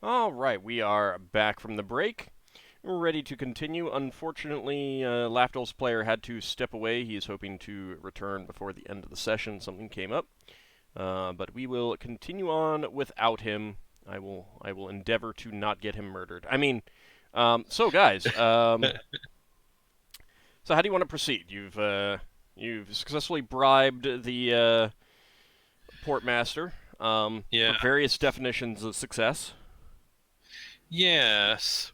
All right, we are back from the break. We're ready to continue. Unfortunately, Lafdul's player had to step away. He is hoping to return before the end of the session. Something came up, but we will continue on without him. I will endeavor to not get him murdered. So guys, so how do you want to proceed? You've successfully bribed the portmaster for Yeah. various definitions of success. Yes.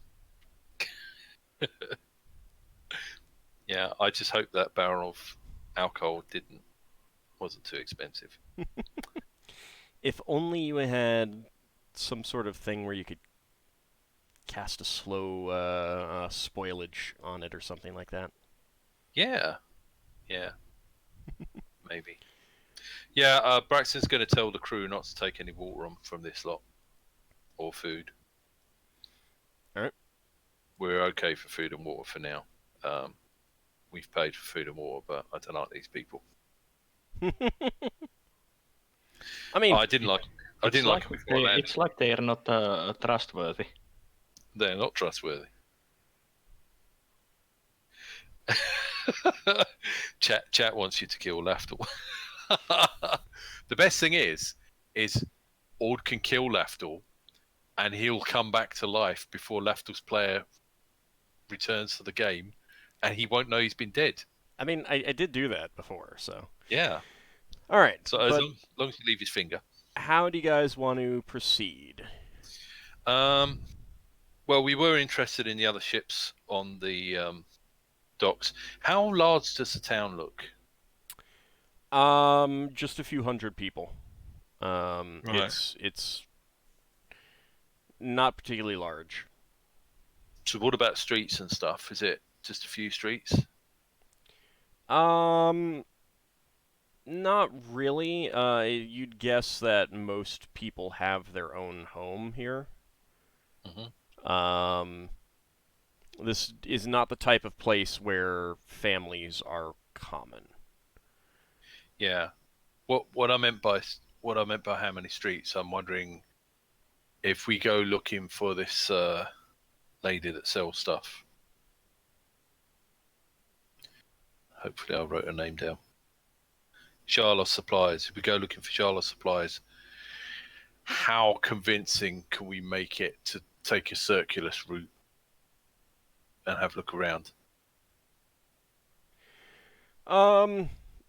Yeah. I just hope that barrel of alcohol wasn't too expensive. If only you had some sort of thing where you could cast a slow spoilage on it or something like that. Yeah. Yeah. Maybe. Yeah. Braxton's going to tell the crew not to take any water on from this lot or food. All right. We're okay for food and water for now. We've paid for food and water, but I don't like these people. I mean, I didn't like. I didn't like them before I landed. It's like they are not trustworthy. They're not trustworthy. Chat wants you to kill Lafdul. The best thing is Ord can kill Lafdul, and he'll come back to life before Lafdul's player returns to the game, and he won't know he's been dead. I mean, I did do that before, so. Yeah. All right. So as long as you leave his finger. How do you guys want to proceed? Well, we were interested in the other ships on the docks. How large does the town look? Just a few hundred people. Right. It's not particularly large. So what about streets and stuff? Is it just a few streets? Um, Not really. You'd guess that most people have their own home here. Mm-hmm. Um, this is not the type of place where families are common. Yeah. What I meant by how many streets, I'm wondering if we go looking for this lady that sells stuff. Hopefully, I wrote her name down. Charlotte Supplies. If we go looking for Charlotte Supplies, how convincing can we make it to take a circulus route and have a look around?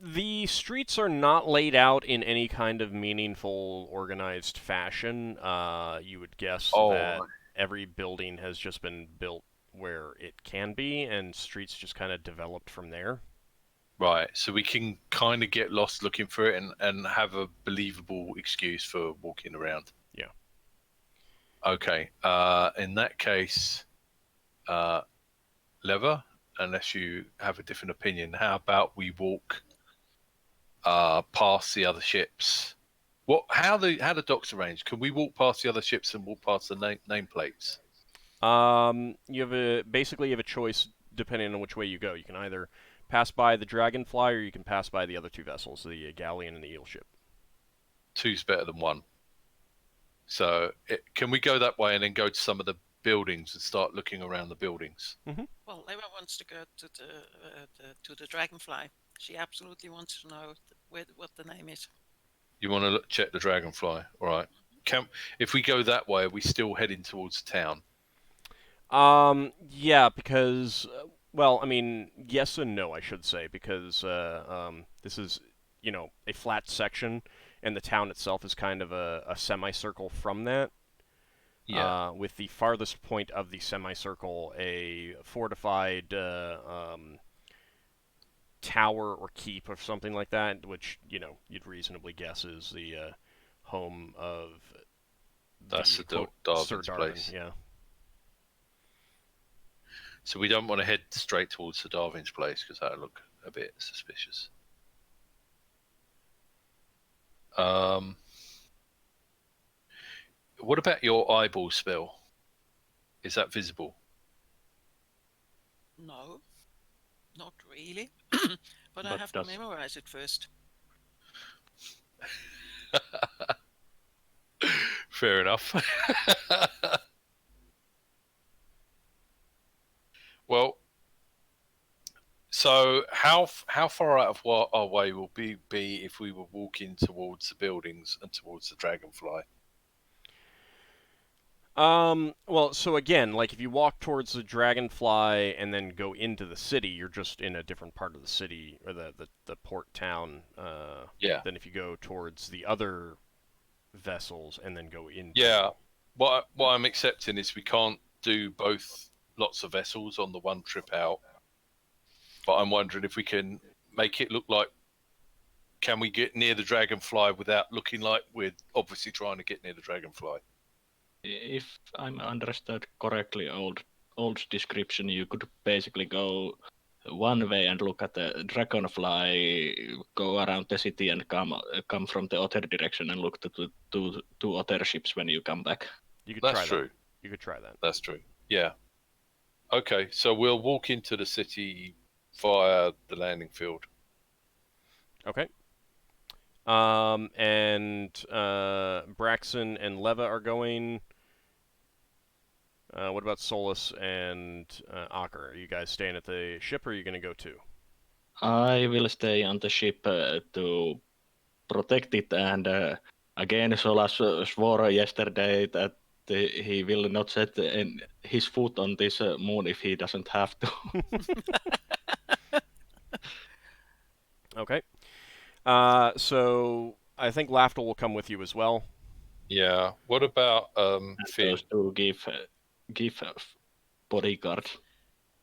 The streets are not laid out in any kind of meaningful, organized fashion. You would guess that Oh, every building has just been built where it can be, and streets just kind of developed from there. right. So we can kind of get lost looking for it and have a believable excuse for walking around. Yeah. Okay. In that case, Lever, unless you have a different opinion, how about we walk past the other ships? How the docks arranged? Can we walk past the other ships and walk past the nameplates? Basically you have a choice depending on which way you go. You can either pass by the Dragonfly or you can pass by the other two vessels, the Galleon and the Eel ship. Two's better than one. So can we go that way and then go to some of the buildings and start looking around the buildings? Mm-hmm. Well, Eva wants to go to the Dragonfly. She absolutely wants to know what the name is. You want to check the Dragonfly, all right? If we go that way, are we still heading towards town? Yeah, because, well, I mean, yes and no, I should say, because this is, a flat section, and the town itself is kind of a semicircle from that. Yeah. With the farthest point of the semicircle, a fortified tower or keep or something like that, which, you'd reasonably guess is the home of That's the quote, Sir Darwin's Darwin, place. yeah. So we don't want to head straight towards the Darwin's place because that would look a bit suspicious. What about your eyeball spell? Is that visible? No, not really. But I have to does memorize it first. Fair enough. Well, so how far out of our way will be if we were walking towards the buildings and towards the Dragonfly? Well, so again, like if you walk towards the Dragonfly and then go into the city, you're just in a different part of the city or the port town. Yeah. Than if you go towards the other vessels and then go into. Yeah. What I'm accepting is we can't do both lots of vessels on the one trip out. But I'm wondering if we can make it look like, can we get near the Dragonfly without looking like we're obviously trying to get near the Dragonfly? If I'm understood correctly, old description, you could basically go one way and look at the Dragonfly, go around the city and come from the other direction and look to two other ships when you come back. You could That's try true. that. You could try that. That's true. Yeah. Okay, so we'll walk into the city via the landing field. Okay. And Braxon and Leva are going. What about Solas and Ockar? Are you guys staying at the ship, or are you going to go too? I will stay on the ship to protect it, and again, Solas swore yesterday that he will not set his foot on this moon if he doesn't have to. Okay. So I think Lafdul will come with you as well. Yeah. What about Finn? Those two give bodyguard.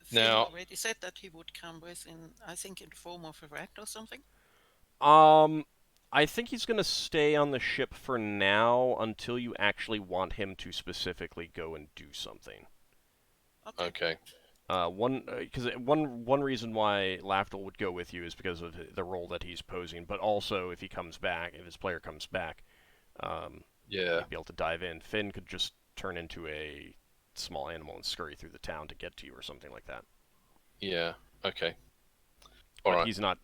Finn Now- already said that he would come with I think in the form of a rat or something. I think he's going to stay on the ship for now until you actually want him to specifically go and do something. Okay. One reason why Lafdul would go with you is because of the role that he's posing, but also if he comes back, if his player comes back, Yeah. you'd be able to dive in. Finn could just turn into a small animal and scurry through the town to get to you or something like that. Yeah. Okay. But All right. he's not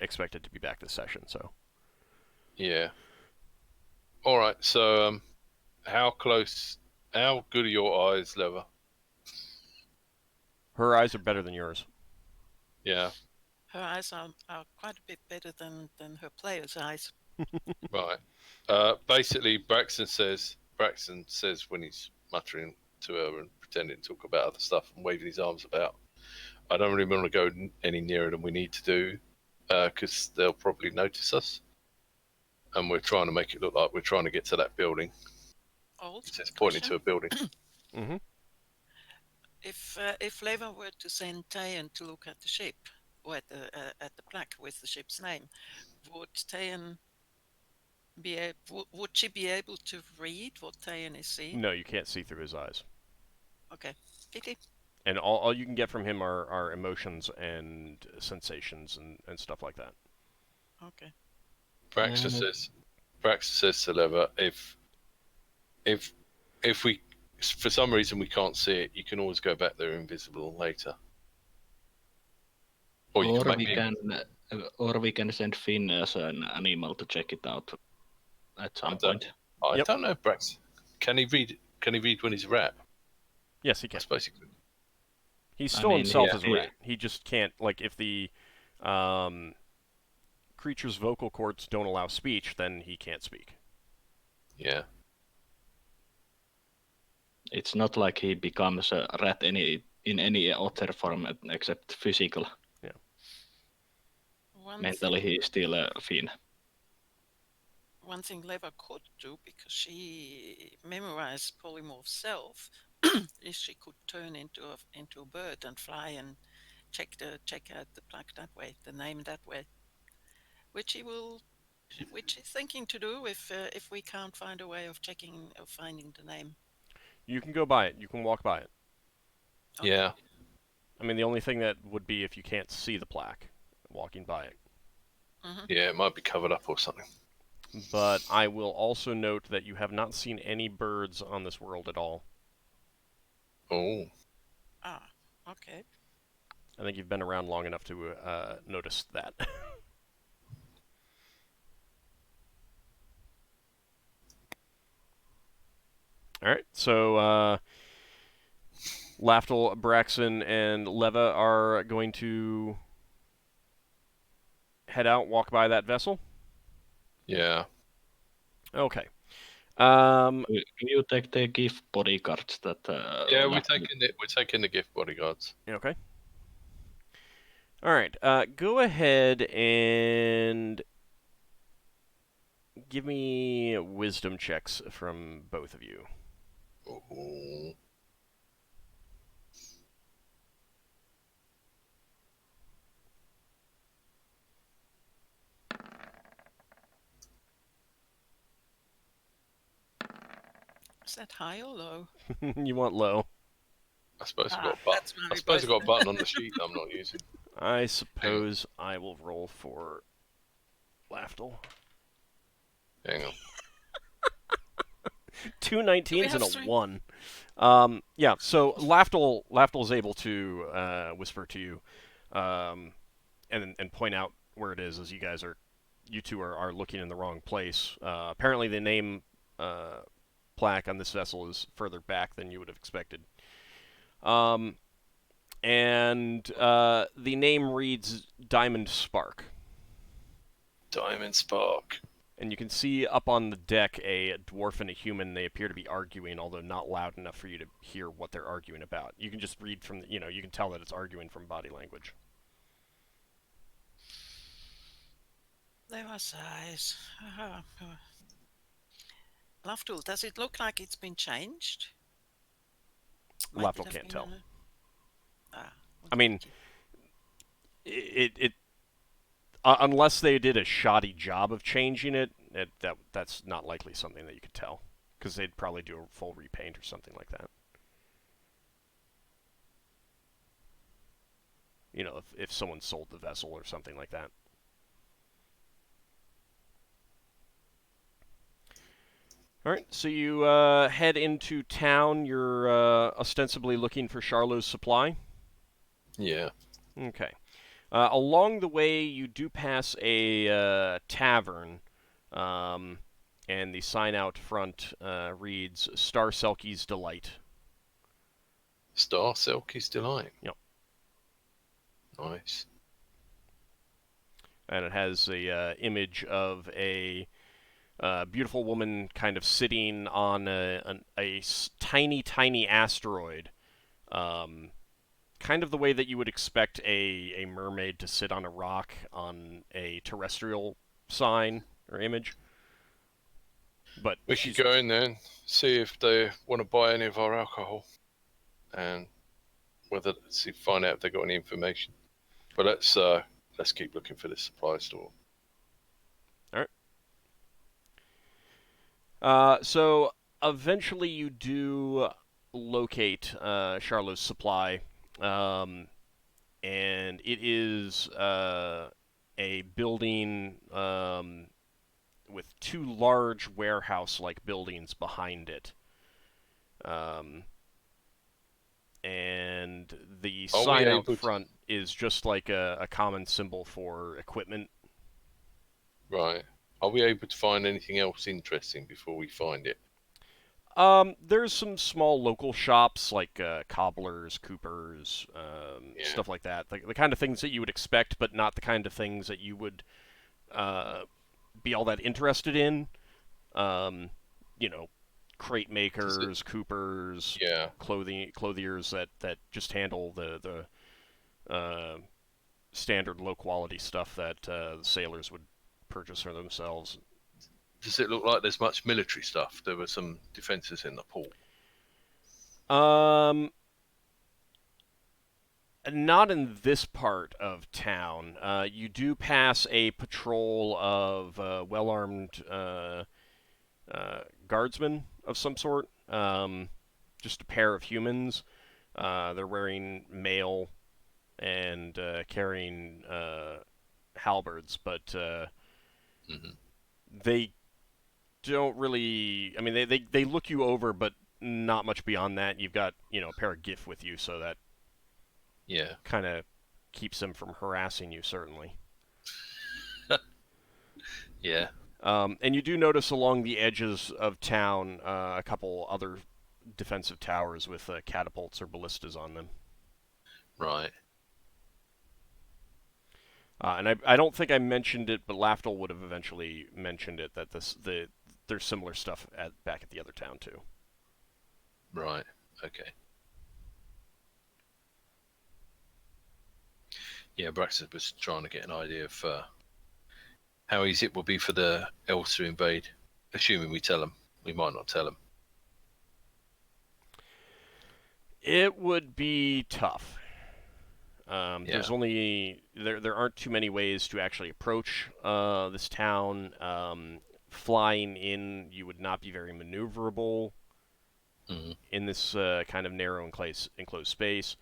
expected to be back this session, so. Yeah. All right. So, how good are your eyes, Leva? Her eyes are better than yours. Yeah. Her eyes are quite a bit better than her player's eyes. Right. Basically, Braxon says when he's muttering to her and pretending to talk about other stuff and waving his arms about, I don't really want to go any nearer than we need to do because they'll probably notice us. And we're trying to make it look like we're trying to get to that building. Old. It says pointing to a building. Mm-hmm. If Leva were to send Tayan to look at the ship or at the plaque with the ship's name, would Tayan would she be able to read what Tayan is seeing? No, you can't see through his eyes. Okay, pity. And all you can get from him are emotions and sensations and stuff like that. Okay. Braxon says to Leva, if we for some reason we can't see it, you can always go back there invisible later. Or you Or we can send Finn as an animal to check it out at some point. I Yep. don't know, Brax. Can he read? Can he read when he's a rat? Yes, he can. That's basically. He's I still mean, himself yeah, as a rat. He just can't, like, if the creature's vocal cords don't allow speech, then he can't speak. Yeah. It's not like he becomes a rat in any other form except physical. Mentally, he is still a Finn. One thing Leva could do, because she memorized polymorph self, is she could turn into a bird and fly and check out the plaque that way, the name that way, which he's thinking to do if we can't find a way of finding the name. You can go by it. You can walk by it. Okay. Yeah. I mean, the only thing that would be if you can't see the plaque, walking by it. Mm-hmm. Yeah, it might be covered up or something. But I will also note that you have not seen any birds on this world at all. Oh. Ah, okay. I think you've been around long enough to notice that. All right, so Lafdul, Braxon, and Leva are going to head out, walk by that vessel. Yeah. Okay. Will you take the gift bodyguards that? Yeah, we're Lafdul- taking the gift bodyguards. Okay. All right. Go ahead and give me wisdom checks from both of you. Ooh. Is that high or low? You want low. I suppose I've Ah, got a button. that's why I we suppose I've both- got a button on the sheet that I'm not using. I suppose I will roll for Lafdul. Hang on. 2 19s and a strength? 1. Yeah, so Lafdul's able to whisper to you and point out where it is as you two are looking in the wrong place. Apparently the name plaque on this vessel is further back than you would have expected. And the name reads Diamond Spark. Diamond Spark. And you can see up on the deck a dwarf and a human. They appear to be arguing, although not loud enough for you to hear what they're arguing about. You can just read from, you can tell that it's arguing from body language. There was eyes. Lafdul, does it look like it's been changed? Might it Lafdul have can't been tell. on a- I mean, unless they did a shoddy job of changing it, that's not likely something that you could tell, because they'd probably do a full repaint or something like that. You know, if someone sold the vessel or something like that. All right, so you head into town. You're ostensibly looking for Charlot's supply. Yeah. Okay. Along the way, you do pass a tavern, and the sign out front reads Star Selkie's Delight. Star Selkie's Delight. Yep. Nice. And it has a image of a beautiful woman kind of sitting on a tiny, tiny asteroid. Kind of the way that you would expect a mermaid to sit on a rock on a terrestrial sign or image. But We could go in there and see if they want to buy any of our alcohol, and find out if they got any information. But let's keep looking for this supply store. All right. So eventually you do locate Charlot's supply, and it is a building with two large warehouse-like buildings behind it. And the sign out front is just like a common symbol for equipment. Right. Are we able to find anything else interesting before we find it? There's some small local shops like cobblers, coopers, stuff like that. The kind of things that you would expect, but not the kind of things that you would be all that interested in. You know, crate makers, coopers, clothiers that just handle the standard low quality stuff that the sailors would purchase for themselves. Does it look like there's much military stuff? There were some defenses in the port. Not in this part of town. You do pass a patrol of well-armed guardsmen of some sort. Just a pair of humans. They're wearing mail and carrying halberds, but they don't really. I mean, they look you over, but not much beyond that. You've got a pair of GIF with you, so that kind of keeps them from harassing you, certainly. Yeah. And you do notice along the edges of town a couple other defensive towers with catapults or ballistas on them. Right. And I don't think I mentioned it, but Lafdul would have eventually mentioned it, that there's similar stuff back at the other town too. Right. Okay. Yeah, Braxton was trying to get an idea of how easy it will be for the elves to invade, assuming we tell them. We might not tell them. It would be tough. Yeah. There's only there aren't too many ways to actually approach this town. Flying in, you would not be very maneuverable in this kind of narrow enclosed space.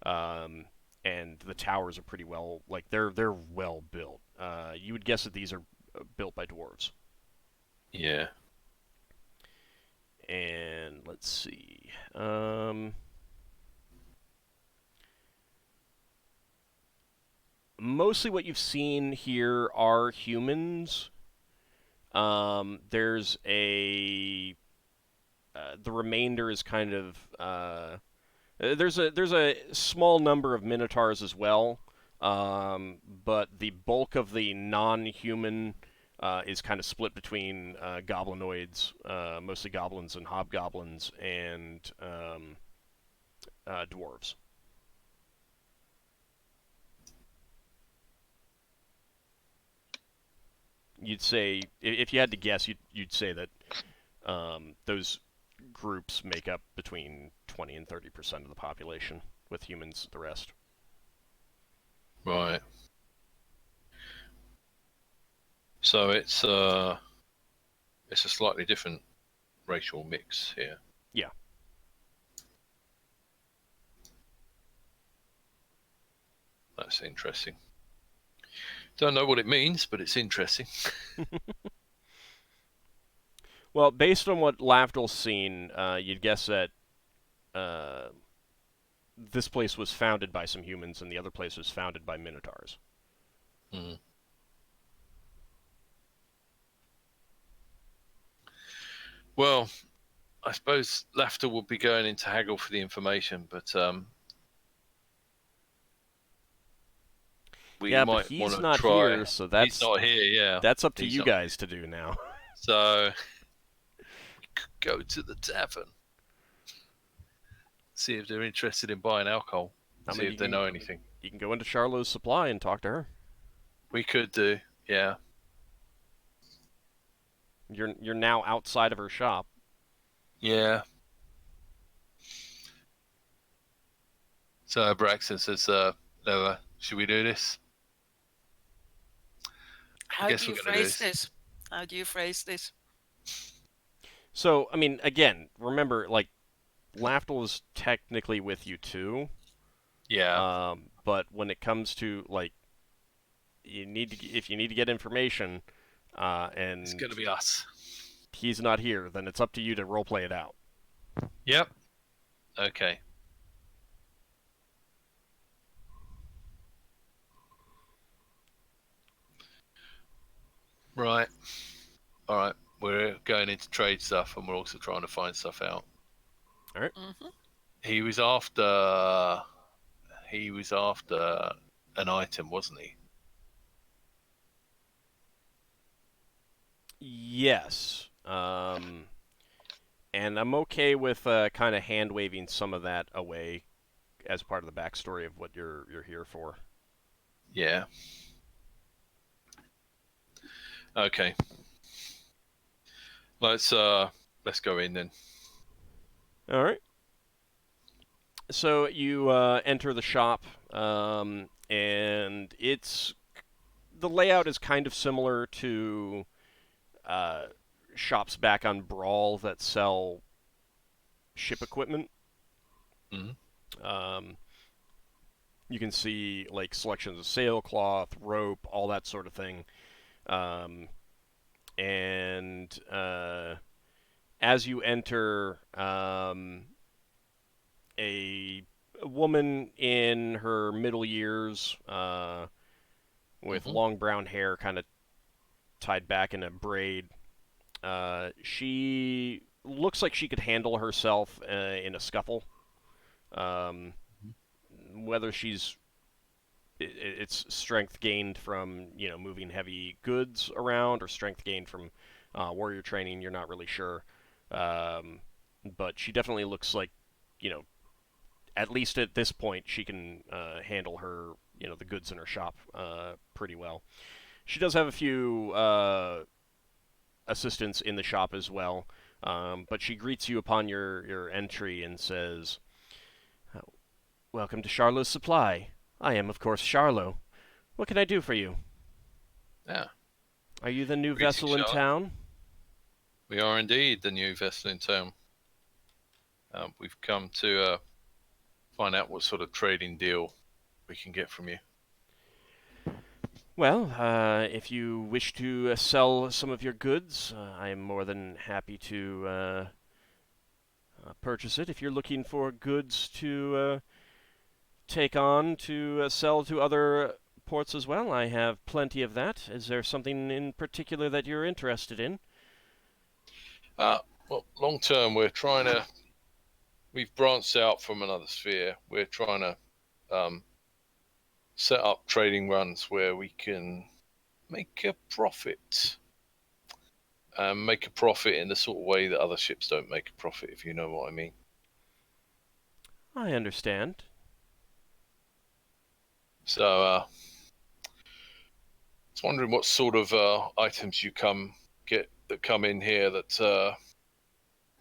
And the towers are pretty well, like they're well built. You would guess that these are built by dwarves. Yeah. And let's see. Mostly what you've seen here are humans. There's the remainder is kind of there's a small number of minotaurs as well, but the bulk of the non-human is kind of split between goblinoids, mostly goblins and hobgoblins, and dwarves. You'd say, if you had to guess, you'd say that those groups make up between 20 and 30% of the population, with humans the rest. Right. So it's a slightly different racial mix here. Yeah. That's interesting. Don't know what it means, but it's interesting. Well, based on what Lafdul's seen, you'd guess that this place was founded by some humans, and the other place was founded by minotaurs. Mm. Well, I suppose Lafdul will be going into haggle for the information, but we yeah, might but he's want to not try. here, so that's He's not here. Yeah, that's up to He's you not- guys to do now. So we could go to the tavern, see if they're interested in buying alcohol, see if they know anything. You can go into Charlot's Supply and talk to her. We could do, yeah. You're now outside of her shop. Yeah. So Braxton says, Noah, should we do this? How guess do you we're gonna do phrase this? How do you phrase this? So, I mean, again, remember, like, Lafdul is technically with you too. Yeah. But when it comes to, like, if you need to get information, and It's going to be us. he's not here, then it's up to you to roleplay it out. Yep. Okay. Right. All right. We're going into trade stuff, and we're also trying to find stuff out. All right. Mm-hmm. He was after an item, wasn't he? Yes. And I'm okay with kind of hand waving some of that away as part of the backstory of what you're here for. Yeah. Okay. Let's go in then. All right. So you enter the shop, and the layout is kind of similar to shops back on Brawl that sell ship equipment. Mm-hmm. You can see like selections of sailcloth, rope, all that sort of thing. And as you enter, a woman in her middle years with long brown hair kind of tied back in a braid. She looks like she could handle herself in a scuffle. Whether it's strength gained from moving heavy goods around or strength gained from warrior training, you're not really sure. But she definitely looks like, at least at this point, she can handle her, the goods in her shop pretty well. She does have a few assistants in the shop as well, but she greets you upon your entry and says, "Welcome to Charlot's Supply. I am, of course, Charlo. What can I do for you? Yeah. Are you the new Greetings, vessel in Charlotte. town?" We are indeed the new vessel in town. We've come to find out what sort of trading deal we can get from you. Well, if you wish to sell some of your goods, I am more than happy to purchase it. If you're looking for goods to take on to sell to other ports as well, I have plenty of that. Is there something in particular that you're interested in? Well, long term, we've branched out from another sphere. We're trying to set up trading runs where we can make a profit. Make a profit in the sort of way that other ships don't make a profit, if you know what I mean. I understand. So, I was wondering what sort of items you come in here that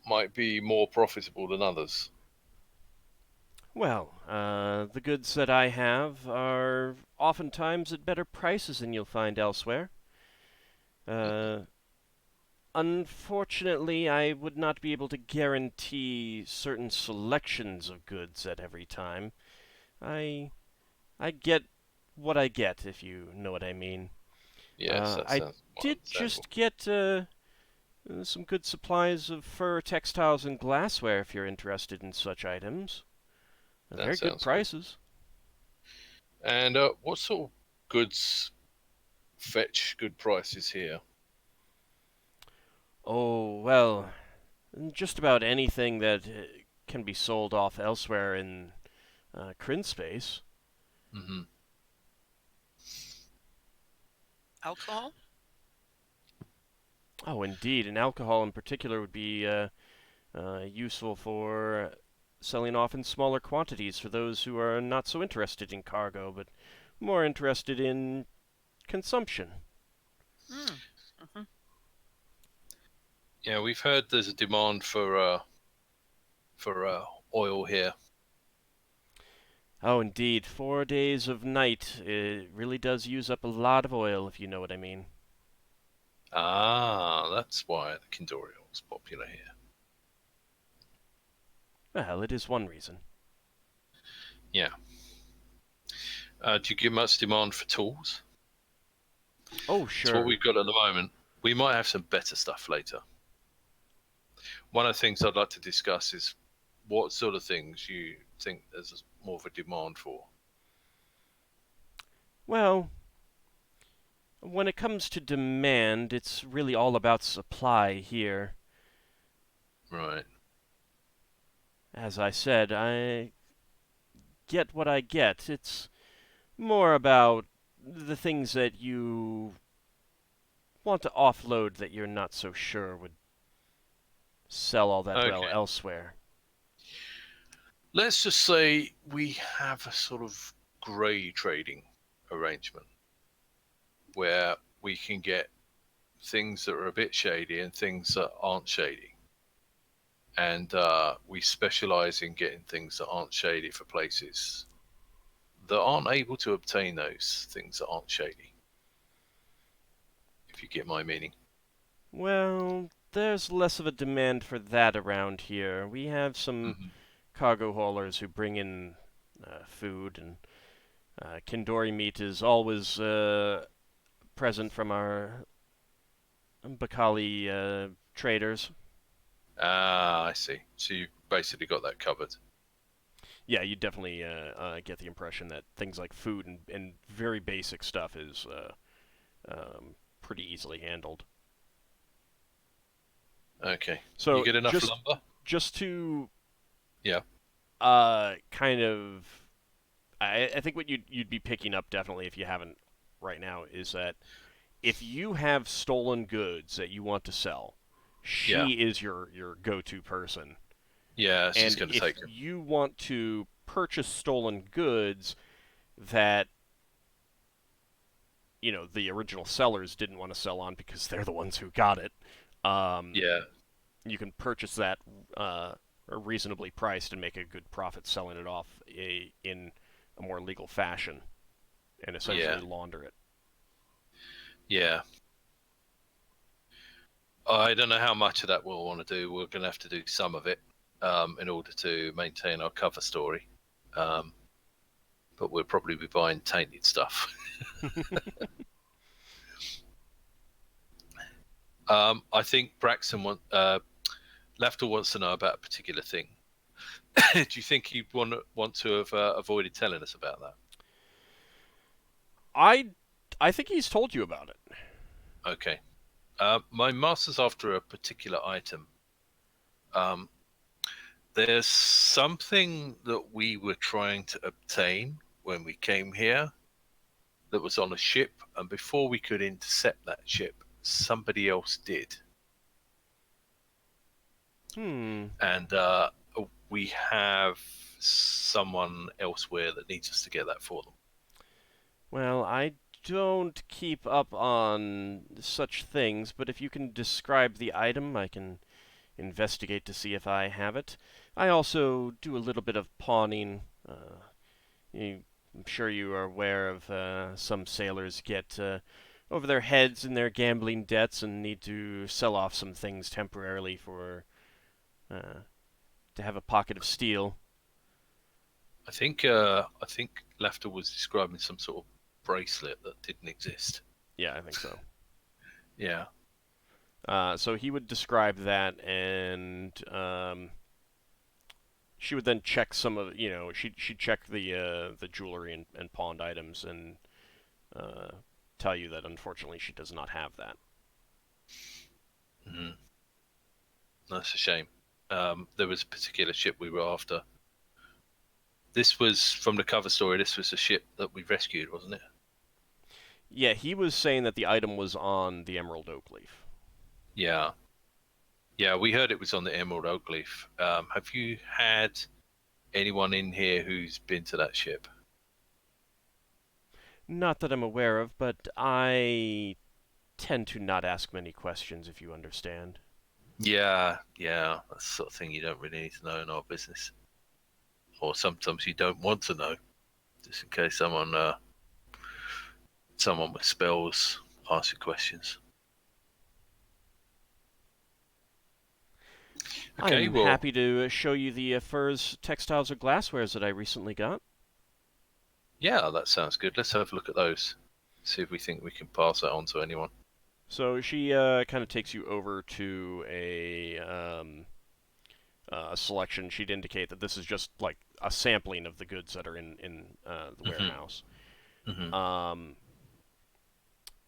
might be more profitable than others. Well, the goods that I have are oftentimes at better prices than you'll find elsewhere. Unfortunately, I would not be able to guarantee certain selections of goods at every time. I get what I get, if you know what I mean. Yes, that I sounds did just get some good supplies of fur, textiles, and glassware if you're interested in such items. Very good prices. And what sort of goods fetch good prices here? Oh, well, just about anything that can be sold off elsewhere in Kryn space. Mm-hmm. Alcohol? Oh, indeed, and alcohol in particular would be useful for selling off in smaller quantities for those who are not so interested in cargo, but more interested in consumption. Mm-hmm. Yeah, we've heard there's a demand for oil here. Oh, indeed, 4 days of night. It really does use up a lot of oil, if you know what I mean. Ah, that's why the Kindorial is popular here. Well, it is one reason. Yeah. Do you get much demand for tools? Oh, sure. It's what we've got at the moment. We might have some better stuff later. One of the things I'd like to discuss is what sort of things you think there's more of a demand for. Well, when it comes to demand, it's really all about supply here. Right. As I said, I get what I get. It's more about the things that you want to offload that you're not so sure would sell all that well elsewhere. Let's just say we have a sort of grey trading arrangement where we can get things that are a bit shady and things that aren't shady. And we specialize in getting things that aren't shady for places that aren't able to obtain those things that aren't shady. If you get my meaning. Well, there's less of a demand for that around here. We have some cargo haulers who bring in food, and Kindori meat is always present from our Bakali traders. Ah, I see. So you've basically got that covered. Yeah, you definitely get the impression that things like food and very basic stuff is pretty easily handled. Okay. So you get enough just, lumber? Just to Yeah. kind of, I think what you'd be picking up definitely if you haven't right now is that if you have stolen goods that you want to sell, she is your go-to person. Yeah, she's And going to if take it. you want to purchase stolen goods that the original sellers didn't want to sell on because they're the ones who got it, Yeah. you can purchase that reasonably priced and make a good profit selling it off in a more legal fashion and essentially launder it. Yeah. I don't know how much of that we'll want to do. We're going to have to do some of it in order to maintain our cover story. But we'll probably be buying tainted stuff. I think Braxon Lafdul wants to know about a particular thing. Do you think he'd want to have avoided telling us about that? I think he's told you about it. Okay. My master's after a particular item. There's something that we were trying to obtain when we came here that was on a ship, and before we could intercept that ship, somebody else did. And we have someone elsewhere that needs us to get that for them. Well, I don't keep up on such things, but if you can describe the item, I can investigate to see if I have it. I also do a little bit of pawning. I'm sure you are aware of some sailors get over their heads in their gambling debts and need to sell off some things temporarily for to have a pocket of steel. I think Lafdul was describing some sort of bracelet that didn't exist. Yeah, I think so. Yeah. So he would describe that, and she would then check some of she'd check the jewelry and pawned items and tell you that unfortunately she does not have that. Mm-hmm. That's a shame. There was a particular ship we were after. This was from the cover story. This was a ship that we rescued, wasn't it? Yeah, he was saying that the item was on the Emerald Oakleaf. Yeah. Yeah, we heard it was on the Emerald Oakleaf. Have you had anyone in here who's been to that ship? Not that I'm aware of, but I tend to not ask many questions, if you understand. Yeah. That's the sort of thing you don't really need to know in our business. Or sometimes you don't want to know, just in case someone with spells asks you questions. Okay, I'm happy to show you the furs, textiles, or glasswares that I recently got. Yeah, that sounds good. Let's have a look at those. See if we think we can pass that on to anyone. So she kind of takes you over to a selection. She'd indicate that this is just like a sampling of the goods that are in the warehouse. Mm-hmm.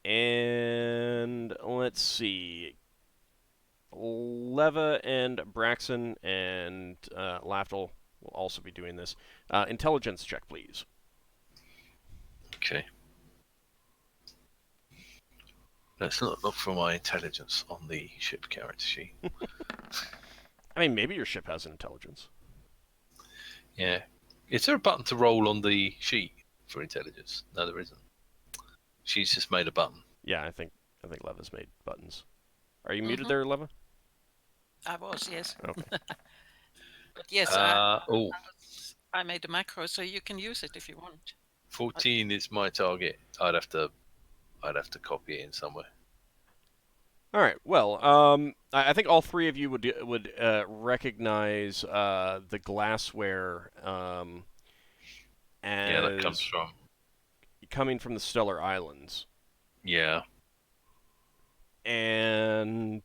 And let's see. Leva and Braxon and Lafdul will also be doing this. Intelligence check, please. Okay. Let's not look for my intelligence on the ship character sheet. I mean, maybe your ship has an intelligence. Yeah. Is there a button to roll on the sheet for intelligence? No, there isn't. She's just made a button. Yeah, I think Leva's made buttons. Are you muted there, Leva? I was, yes. Okay. But yes, I made a macro, so you can use it if you want. 14 is my target. I'd have to copy it in somewhere. All right. Well, I think all three of you would recognize the glassware as that comes from coming from the Stellar Islands. Yeah. And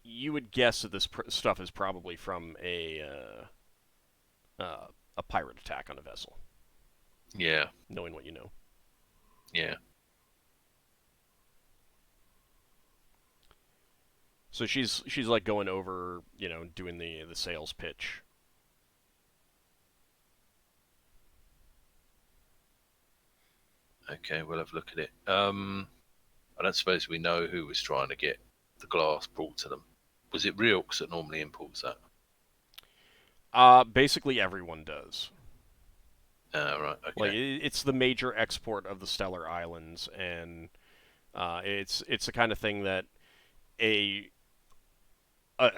you would guess that this stuff is probably from a pirate attack on a vessel. Yeah. Knowing what you know. Yeah. So she's like going over, doing the sales pitch. Okay, we'll have a look at it. I don't suppose we know who was trying to get the glass brought to them. Was it Reelks that normally imports that? Basically everyone does. Right, okay. Like it's the major export of the Stellar Islands, and it's the kind of thing that a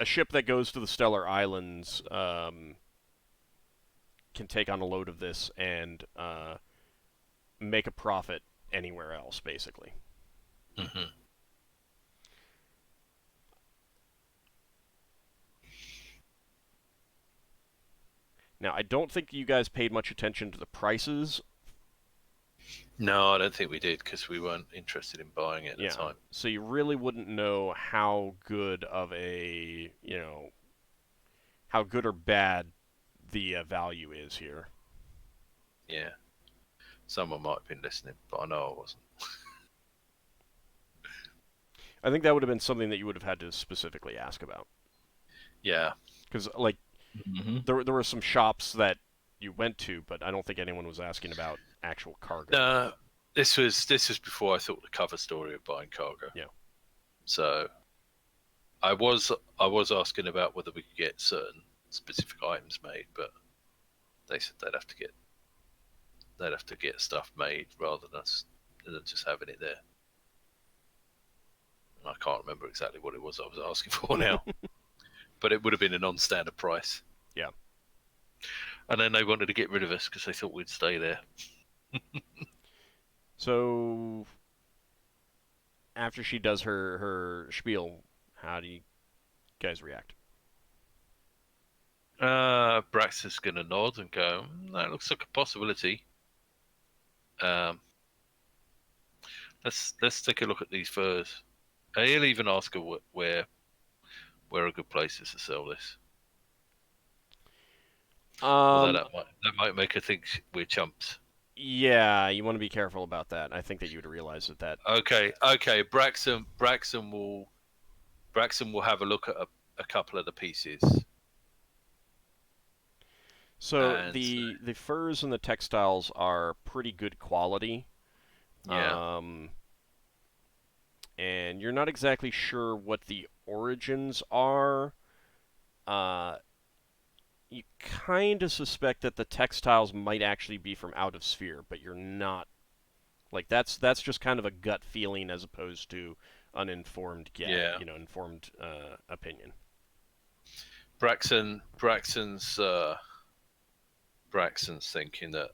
ship that goes to the Stellar Islands can take on a load of this and make a profit anywhere else, basically. Mm-hmm. Now, I don't think you guys paid much attention to the prices. No, I don't think we did because we weren't interested in buying it at the time. So you really wouldn't know how good of a, how good or bad the value is here. Yeah. Someone might have been listening, but I know I wasn't. I think that would have been something that you would have had to specifically ask about. Yeah. Because, like, there were some shops that you went to, but I don't think anyone was asking about actual cargo. No, this was before I thought the cover story of buying cargo. Yeah. So I was asking about whether we could get certain specific items made, but they said they'd have to get stuff made rather than just having it there. I can't remember exactly what it was I was asking for now, but it would have been a non-standard price. Yeah. And then they wanted to get rid of us because they thought we'd stay there. So after she does her spiel, how do you guys react? Braxon's going to nod and go, that looks like a possibility. Let's take a look at these furs. He'll even ask her where a good place is to sell this. Although that might make her think we're chumps. Yeah, you want to be careful about that. I think that you would realize that. Okay. Braxon will have a look at a couple of the pieces. So the furs and the textiles are pretty good quality. Yeah. And you're not exactly sure what the origins are. You kind of suspect that the textiles might actually be from out of sphere, but you're not. Like that's just kind of a gut feeling as opposed to uninformed informed opinion. Braxon's thinking that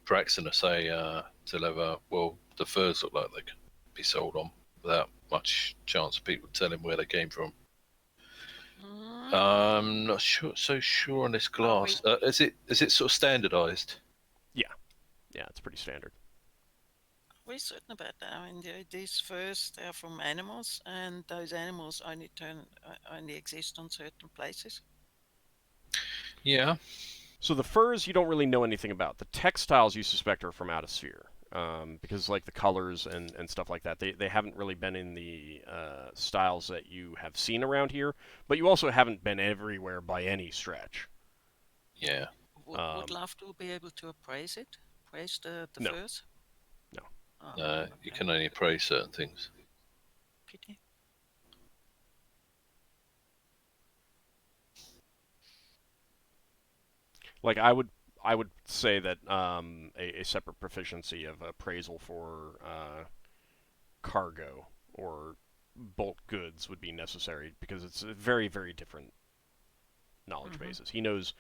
Braxon will say to Lever, well, the furs look like they can be sold on without much chance of people telling where they came from. I'm not so sure on this glass. Is it sort of standardized? Yeah, it's pretty standard. We're certain about that. I mean, these furs, they are from animals, and those animals only exist on certain places. Yeah. So the furs you don't really know anything about. The textiles you suspect are from out of sphere. Because like the colors and stuff like that, they haven't really been in the styles that you have seen around here, but you also haven't been everywhere by any stretch. Yeah. Would Lafdul be able to appraise the No. furs? No. No, you can only appraise certain things. Pity. Like I would say that a separate proficiency of appraisal for cargo or bulk goods would be necessary because it's a very, very different knowledge basis. He knows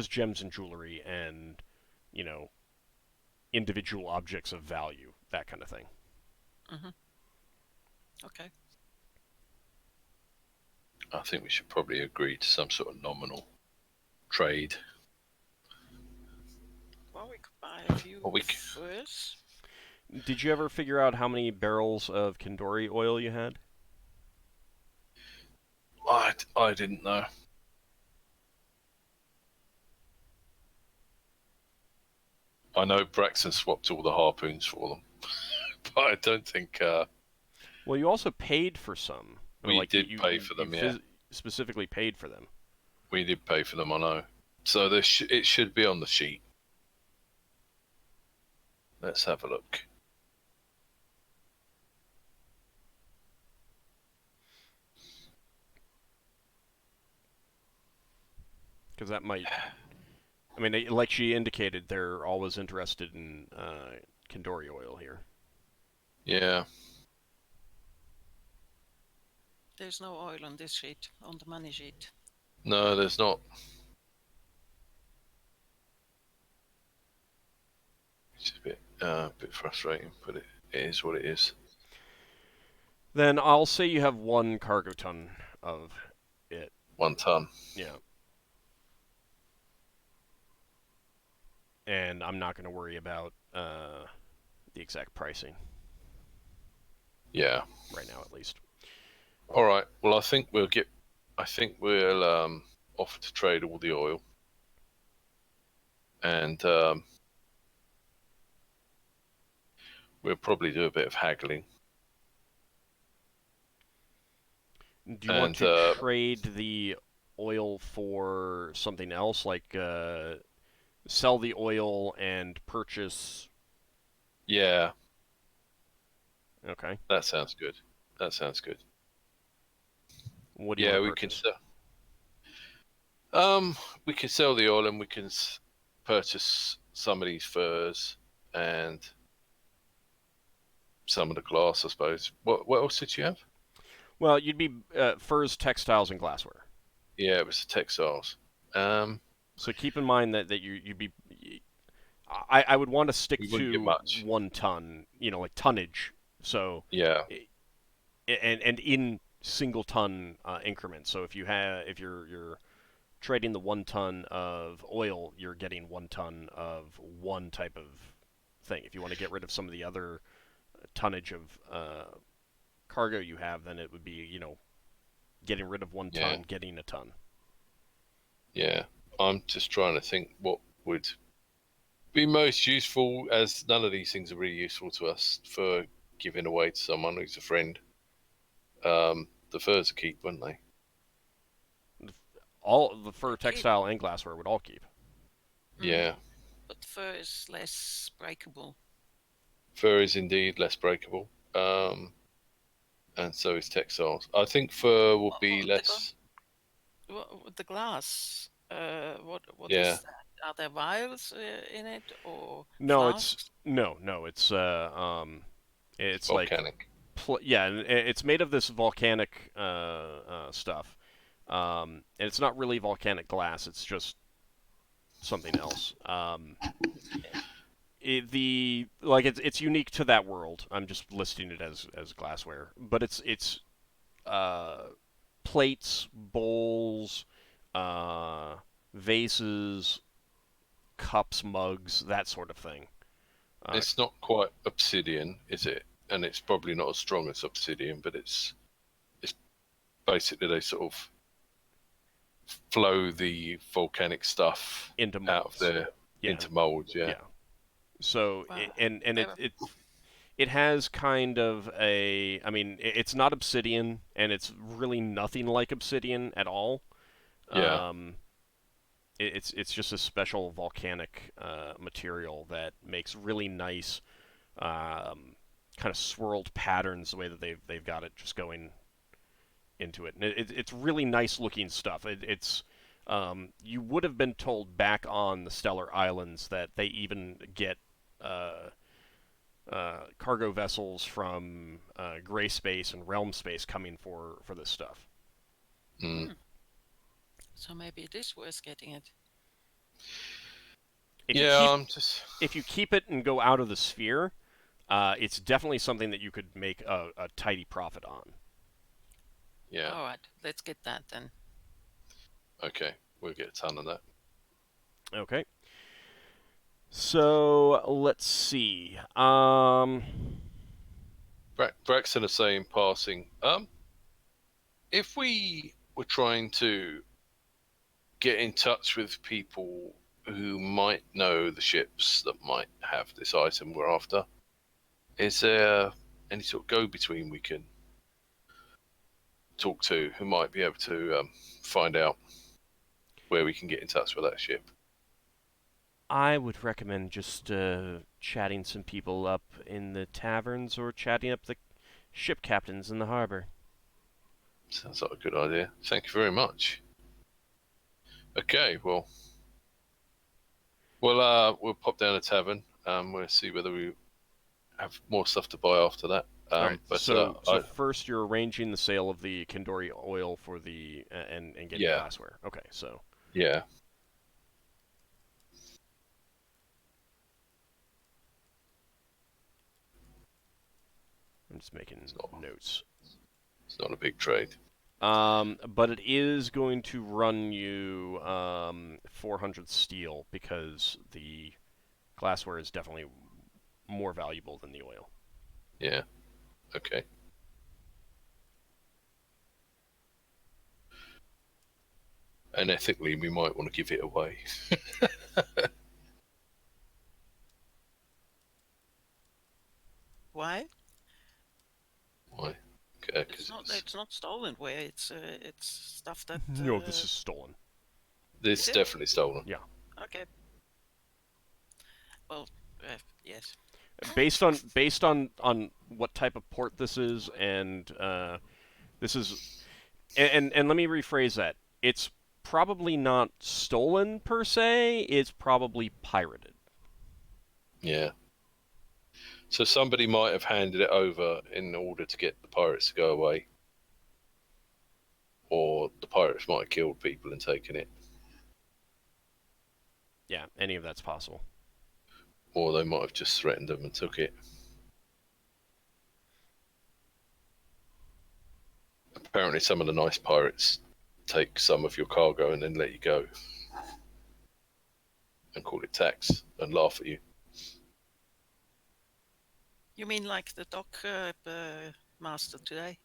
gems and jewelry and individual objects of value, that kind of thing. Okay. I think we should probably agree to some sort of nominal trade. Well, we could buy a few furs. Did you ever figure out how many barrels of Kendori oil you had? I didn't know. I know Braxon swapped all the harpoons for them, but I don't think Well, you also paid for some. Or, we like, did pay for them. Yeah, specifically paid for them. we did pay for them. I know. So it should be on the sheet. Let's have a look. Because that might... I mean, like she indicated, they're always interested in Kendori oil here. Yeah. There's no oil on this sheet, on the money sheet. No, there's not. It's a bit frustrating, but it is what it is. Then I'll say you have 1 cargo ton of it. 1 ton. Yeah. And I'm not going to worry about the exact pricing. Yeah. Right now, at least. All right. Well, I think we'll offer to trade all the oil, and we'll probably do a bit of haggling. Do you want to trade the oil for something else, like sell the oil and purchase? Yeah. Okay. That sounds good. What do you want to purchase? We can sell the oil, and we can purchase some of these furs and some of the glass, I suppose. What else did you have? Well, you'd be furs, textiles, and glassware. Yeah, it was the textiles. So keep in mind that you'd be. I would want to stick to 1 ton, like tonnage. So yeah, and in single ton increments. So if you're trading the 1 ton of oil, you're getting 1 ton of one type of thing. If you want to get rid of some of the other tonnage of cargo you have, then it would be, getting rid of 1 ton, getting a ton. Yeah, I'm just trying to think what would be most useful, as none of these things are really useful to us for giving away to someone who's a friend. The furs are keep, wouldn't they? All the fur, textile, and glassware would all keep. Yeah. But fur is less breakable. Fur is indeed less breakable. And so is textiles. I think fur will be less. The glass. What Yeah. is that? Are there vials in it, or no? flasks? It's volcanic. And it's made of this volcanic stuff. And it's not really volcanic glass. It's just something else. It's unique to that world. I'm just listing it as glassware, but it's plates, bowls, vases, cups, mugs, that sort of thing. It's not quite obsidian, is it? And it's probably not as strong as obsidian, but it's basically they sort of flow the volcanic stuff into molds. Out of there into molds. Yeah. So wow. it has kind of a. I mean, it's not obsidian, and it's really nothing like obsidian at all. Yeah. It's just a special volcanic material that makes really nice kind of swirled patterns, the way that they've got it just going into it. And it's really nice looking stuff. It's you would have been told back on the Stellar Islands that they even get cargo vessels from gray space and realm space coming for this stuff. So maybe it is worth getting it. If you keep it and go out of the sphere, it's definitely something that you could make a tidy profit on. Yeah. All right, let's get that then. Okay, we'll get a ton of that. Okay. So let's see. Braxon is saying, passing. If we were trying to get in touch with people who might know the ships that might have this item we're after. Is there any sort of go-between we can talk to who might be able to find out where we can get in touch with that ship? I would recommend just chatting some people up in the taverns or chatting up the ship captains in the harbor. Sounds like a good idea. Thank you very much. Okay, well, we'll pop down a tavern. We'll see whether we have more stuff to buy after that. All right. But So first, you're arranging the sale of the Kendori oil for the and getting Yeah. glassware. Okay, so yeah, I'm just making not- notes. it's not a big trade. But it is going to run you 400 steel because the glassware is definitely more valuable than the oil. Yeah. Okay. And ethically, we might want to give it away. Why? Why? Okay, It's not stolen ware. It's stuff that. No, this is stolen. this Is it? definitely stolen. Yeah. Okay. Well, yes. Based on what type of port this is, and this is, and let me rephrase that. It's probably not stolen per se. It's probably pirated. Yeah. So somebody might have handed it over in order to get the pirates to go away, or the pirates might have killed people and taken it, Yeah, any of that's possible. or they might have just threatened them and took it. Apparently, some of the nice pirates take some of your cargo and then let you go, and call it tax and laugh at you. You mean like the dock master today?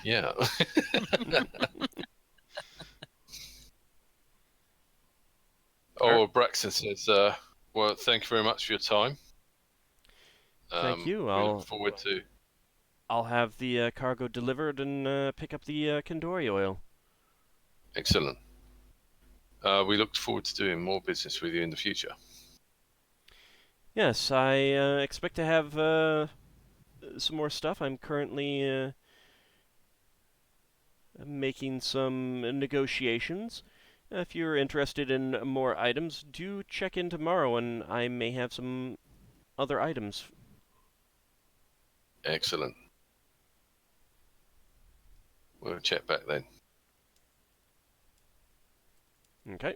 Yeah. Braxon says, well, thank you very much for your time. Thank you. We look forward to... I'll have the cargo delivered and pick up the Kendori oil. Excellent. We look forward to doing more business with you in the future. Yes, I expect to have some more stuff. I'm currently making some negotiations. If you're interested in more items, do check in tomorrow, and I may have some other items. Excellent. We'll check back then. Okay.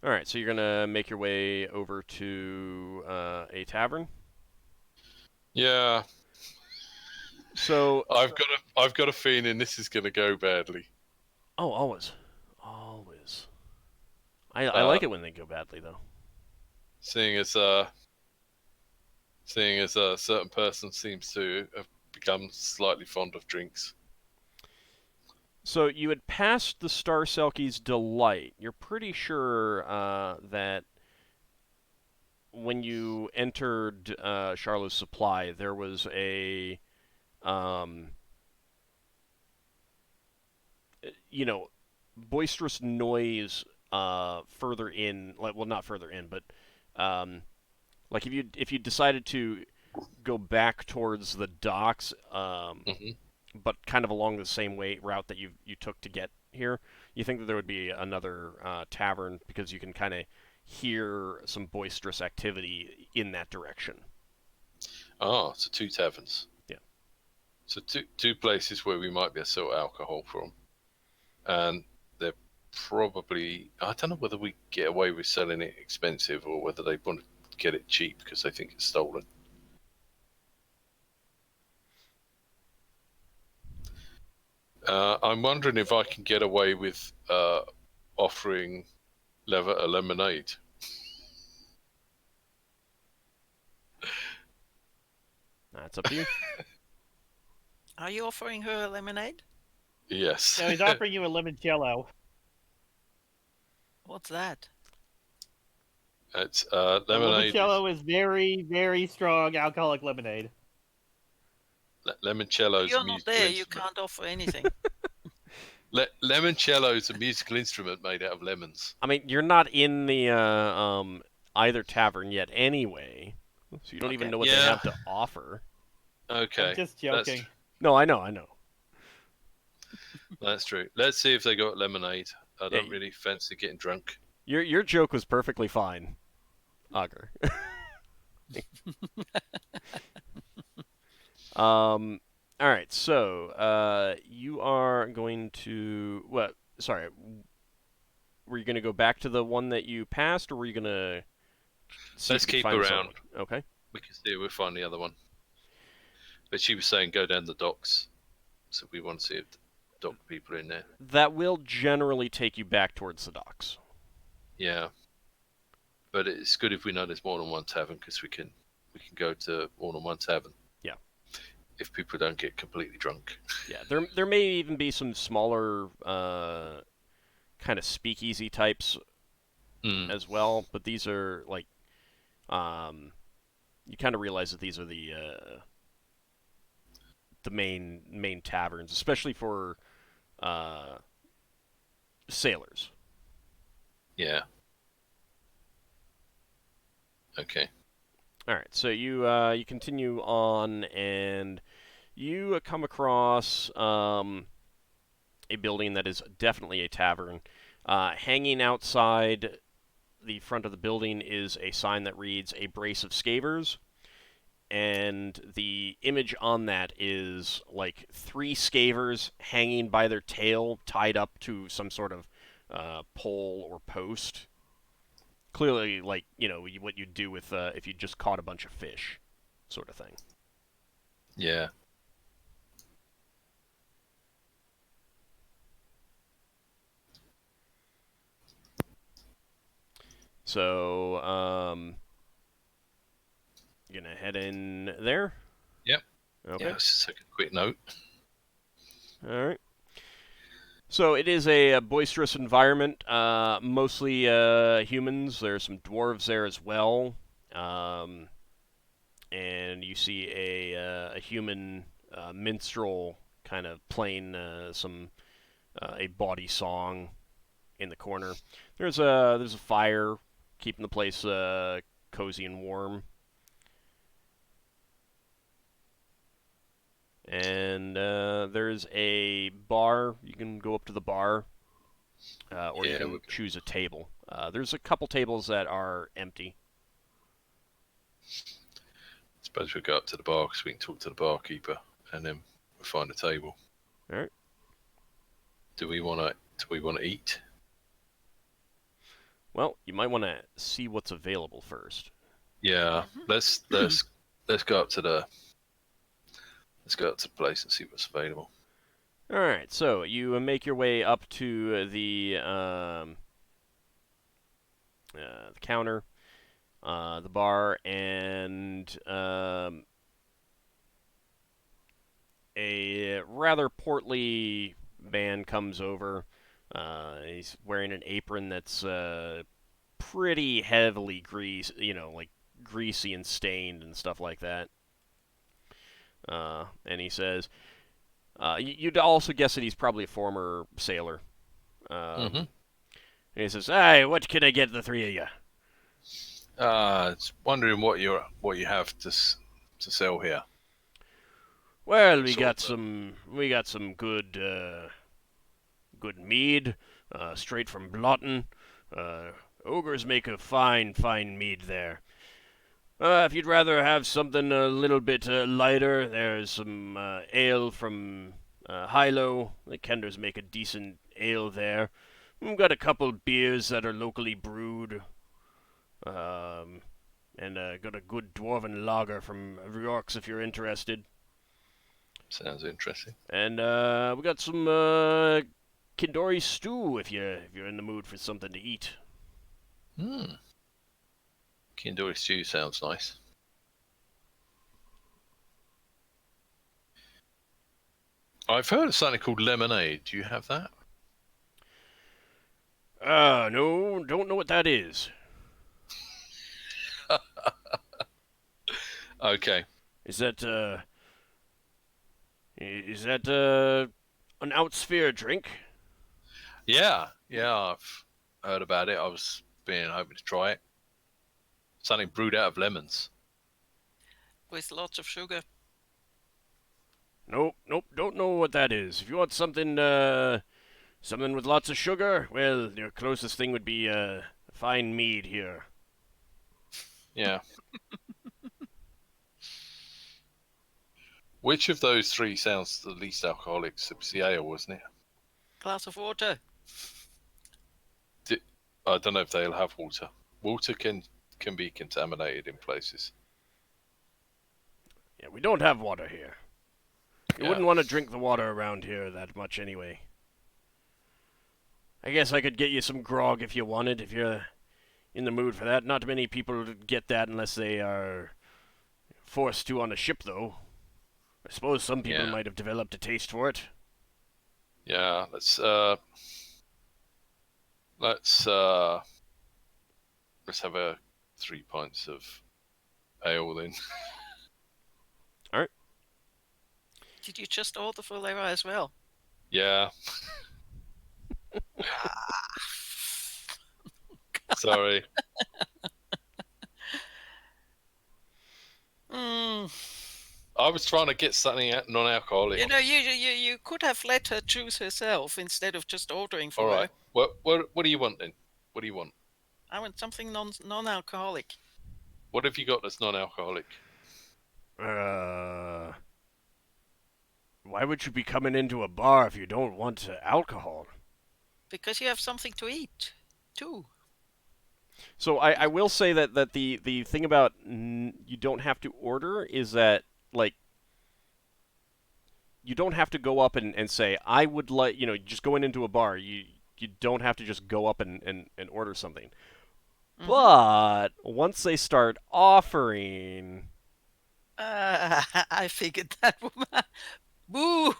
All right, so you're gonna make your way over to a tavern. Yeah. So I've got a feeling this is going to go badly. oh, always. I like it when they go badly, though. Seeing as a certain person seems to have become slightly fond of drinks. So you had passed the Star Selkie's Delight. You're pretty sure that when you entered Charlot's Supply, there was a, boisterous noise further in. Well, not further in, but like if you decided to go back towards the docks, but kind of along the same route that you took to get here, you think that there would be another tavern because you can kind of hear some boisterous activity in that direction. Ah, so 2 taverns. Yeah. So two places where we might be able to sell alcohol from. And they're probably... I don't know whether we get away with selling it expensive or whether they want to get it cheap because they think it's stolen. I'm wondering if I can get away with offering Lever a lemonade. That's up to you. Are you offering her a lemonade? Yes. No, he's offering you a limoncello. What's that? It's A lemonade. limoncello is very, very strong alcoholic lemonade. Limoncello is a You're not musical there. You instrument. can't offer anything. Limoncello is a musical instrument made out of lemons. I mean, you're not in the either tavern yet anyway, so you don't even Okay. know what they Yeah. have to offer. Okay. I'm just joking. No, I know. That's true. Let's see if they got lemonade. I don't Yeah. really fancy getting drunk. Your joke was perfectly fine, Ockar. All right, so you are going to what? Sorry, were you going to go back to the one that you passed, or were you going to see Let's if you keep could find around. someone? Okay. We can see if we'll find the other one. But she was saying go down the docks. So we want to see if the dock people are in there. That will generally take you back towards the docks. Yeah. But it's good if we know there's more than one tavern because we can go to more than one tavern. Yeah. If people don't get completely drunk. Yeah, there may even be some smaller kind of speakeasy types as well, but these are like you kind of realize that these are the main taverns, especially for sailors. Yeah. Okay. All right, so you you continue on, and you come across a building that is definitely a tavern. Hanging outside the front of the building is a sign that reads "A Brace of Scavers," and the image on that is like 3 scavers hanging by their tail, tied up to some sort of pole or post. Clearly, like, you know, what you'd do with if you just caught a bunch of fish, sort of thing. Yeah. So, you're gonna head in there? Yep. Okay. Yeah, let's just take a quick note. All right. So it is a boisterous environment, mostly humans. There's some dwarves there as well, and you see a human minstrel kind of playing a bawdy song in the corner. There's a fire keeping the place cozy and warm. And there's a bar. You can go up to the bar, or you can choose a table. There's a couple tables that are empty. Suppose we'll go up to the bar because we can talk to the barkeeper and then we'll find a table. All right. Do we want to eat? Well, you might want to see what's available first. Yeah. Let's go up to the place and see what's available. All right. So you make your way up to the counter, the bar, and a rather portly man comes over. He's wearing an apron that's pretty heavily greasy and stained and stuff like that. And he says, you'd also guess that he's probably a former sailor. And he says, "Hey, what can I get the 3 of you?" It's wondering what you have to sell here. Well, we got some good good mead, straight from Blotton. Ogres make a fine mead there. If you'd rather have something a little bit lighter, there's some ale from Hilo. The Kenders make a decent ale there. We've got a couple beers that are locally brewed. And got a good dwarven lager from Ryorks if you're interested. Sounds interesting. And we got some Kindori stew if you're in the mood for something to eat. Kindori stew sounds nice. I've heard of something called lemonade. Do you have that? No, don't know what that is. Okay. Is that an outsphere drink? Yeah, I've heard about it. I was hoping to try it. Something brewed out of lemons. With lots of sugar. Nope, don't know what that is. If you want something with lots of sugar, well, your closest thing would be fine mead here. Yeah. Which of those three sounds the least alcoholic? It was the ale, wasn't it? Glass of water. I don't know if they'll have water. Water can be contaminated in places. Yeah, we don't have water here. You Yeah. wouldn't want to drink the water around here that much anyway. I guess I could get you some grog if you wanted, if you're in the mood for that. Not many people get that unless they are forced to on a ship, though. I suppose some people might have developed a taste for it. Yeah, let's have a 3 pints of ale then. Alright. Did you just order for Leva as well? Yeah. Sorry. I was trying to get something non-alcoholic. You know, you could have let her choose herself instead of just ordering for All her. right. What do you want then? What do you want? I want something non-alcoholic. What have you got that's non-alcoholic? Why would you be coming into a bar if you don't want alcohol? Because you have something to eat, too. So I will say that the thing about you don't have to order is that, like, you don't have to go up and say, I would like, just going into a bar. You don't have to just go up and order something. Mm-hmm. But once they start offering... I figured that woman. Boo!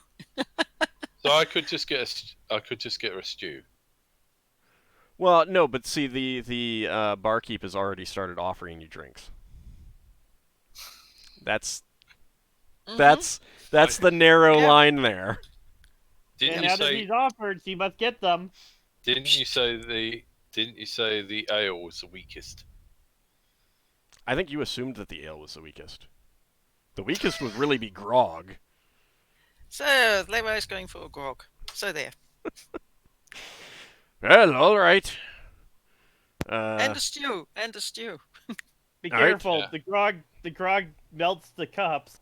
So I could just get her a stew. Well, no, but see, the barkeep has already started offering you drinks. That's the narrow line there. And now that he's offered, she must get them. Didn't you say the ale was the weakest? I think you assumed that the ale was the weakest. The weakest would really be grog. So, Levi is going for a grog. So there. Well, all right. And a stew. Be careful. Right. Yeah. The grog melts the cups.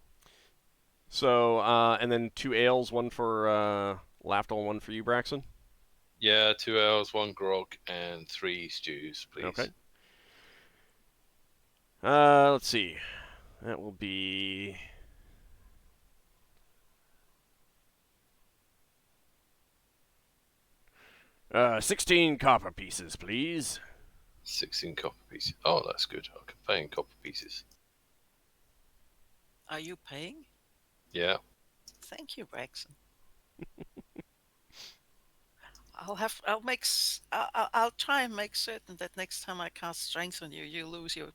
So, and then 2 ales, 1 for Lafdul, 1 for you, Braxon? Yeah, 2 ales, 1 grog, and 3 stews, please. Okay. Let's see. That will be... 16 copper pieces, please. 16 copper pieces. Oh, that's good. I can pay in copper pieces. Are you paying? Yeah. Thank you, Braxon. I'll try and make certain that next time I cast strength on you, you lose your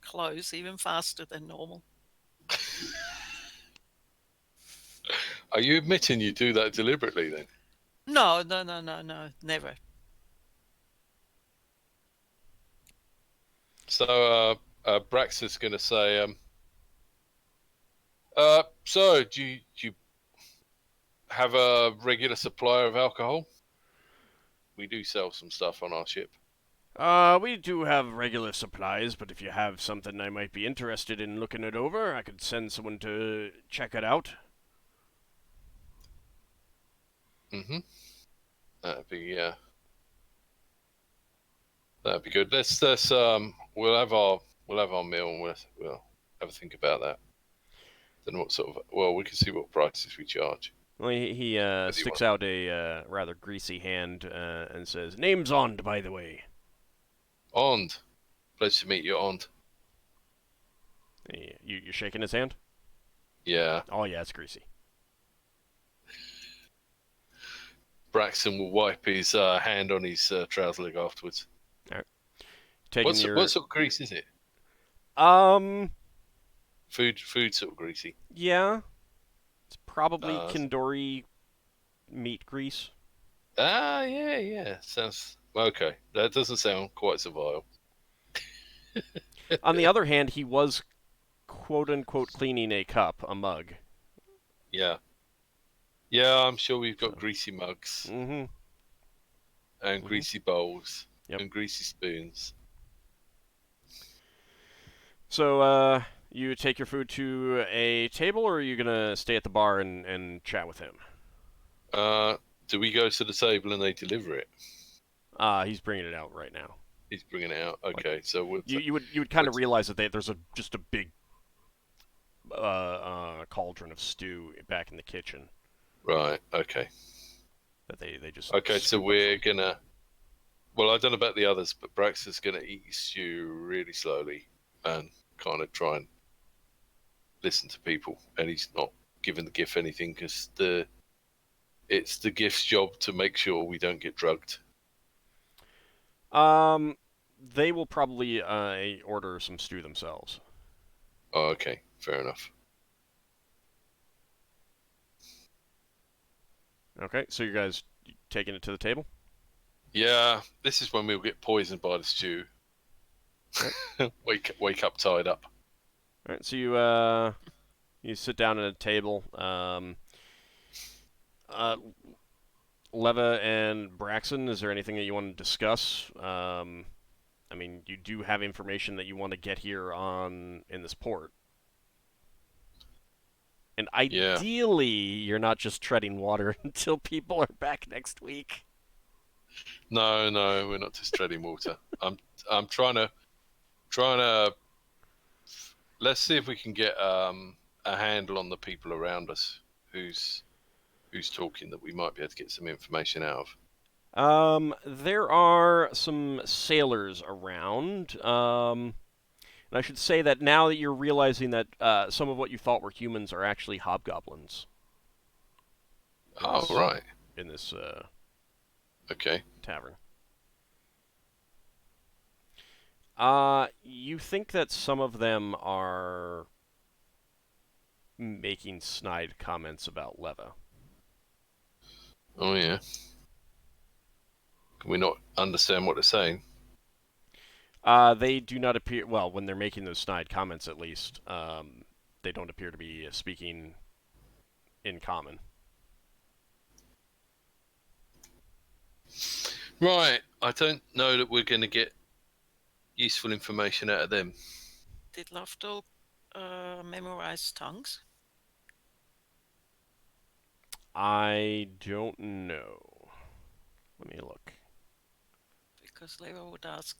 clothes even faster than normal. Are you admitting you do that deliberately then? No, never. So, Braxon's going to say, so do you have a regular supply of alcohol? We do sell some stuff on our ship. We do have regular supplies, but if you have something I might be interested in looking it over, I could send someone to check it out. Mm-hmm. That'd be good. Let's we'll have our meal and we'll have a think about that. Then what sort of we can see what prices we charge. Well, he sticks out a rather greasy hand and says, "Name's Ond, by the way." Ond, pleasure to meet you, Ond. You're shaking his hand? Yeah. Oh yeah, it's greasy. Braxon will wipe his hand on his trouser leg afterwards. Taking What sort of grease is it? Food sort of greasy. Yeah. It's probably Kindori meat grease. Yeah. Sounds okay. That doesn't sound quite so vile. On the other hand, he was quote-unquote cleaning a cup, a mug. Yeah. Yeah, I'm sure we've got greasy mugs. Mm-hmm. And greasy bowls. Yep. And greasy spoons. So, you take your food to a table, or are you going to stay at the bar and chat with him? Do we go to the table and they deliver it? He's bringing it out right now. He's bringing it out. Okay, like, so you would kind of realize that there's just a big cauldron of stew back in the kitchen. Right. Okay. That they just. Okay, so we're gonna. Well, I don't know about the others, but Braxon's gonna eat his stew really slowly and kind of try and listen to people, and he's not giving the GIF anything because it's the GIF's job to make sure we don't get drugged. They will probably order some stew themselves. Oh, okay, fair enough. Okay, so you guys taking it to the table? Yeah, this is when we'll get poisoned by the stew. Right. wake up tied up. All right, so you sit down at a table. Leva and Braxon, is there anything that you want to discuss? I mean, you do have information that you want to get here in this port. And ideally, you're not just treading water until people are back next week. No, we're not just treading water. I'm trying to. Let's see if we can get a handle on the people around us who's talking, that we might be able to get some information out of. There are some sailors around. And I should say that now that you're realizing that some of what you thought were humans are actually hobgoblins. Right. In this okay. tavern. You think that some of them are making snide comments about Leva. Oh, yeah. Can we not understand what they're saying? They do not appear... Well, when they're making those snide comments, at least, they don't appear to be speaking in common. Right. I don't know that we're going to get useful information out of them. Did Lafdul memorize tongues? I don't know. Let me look. Because Leva would ask,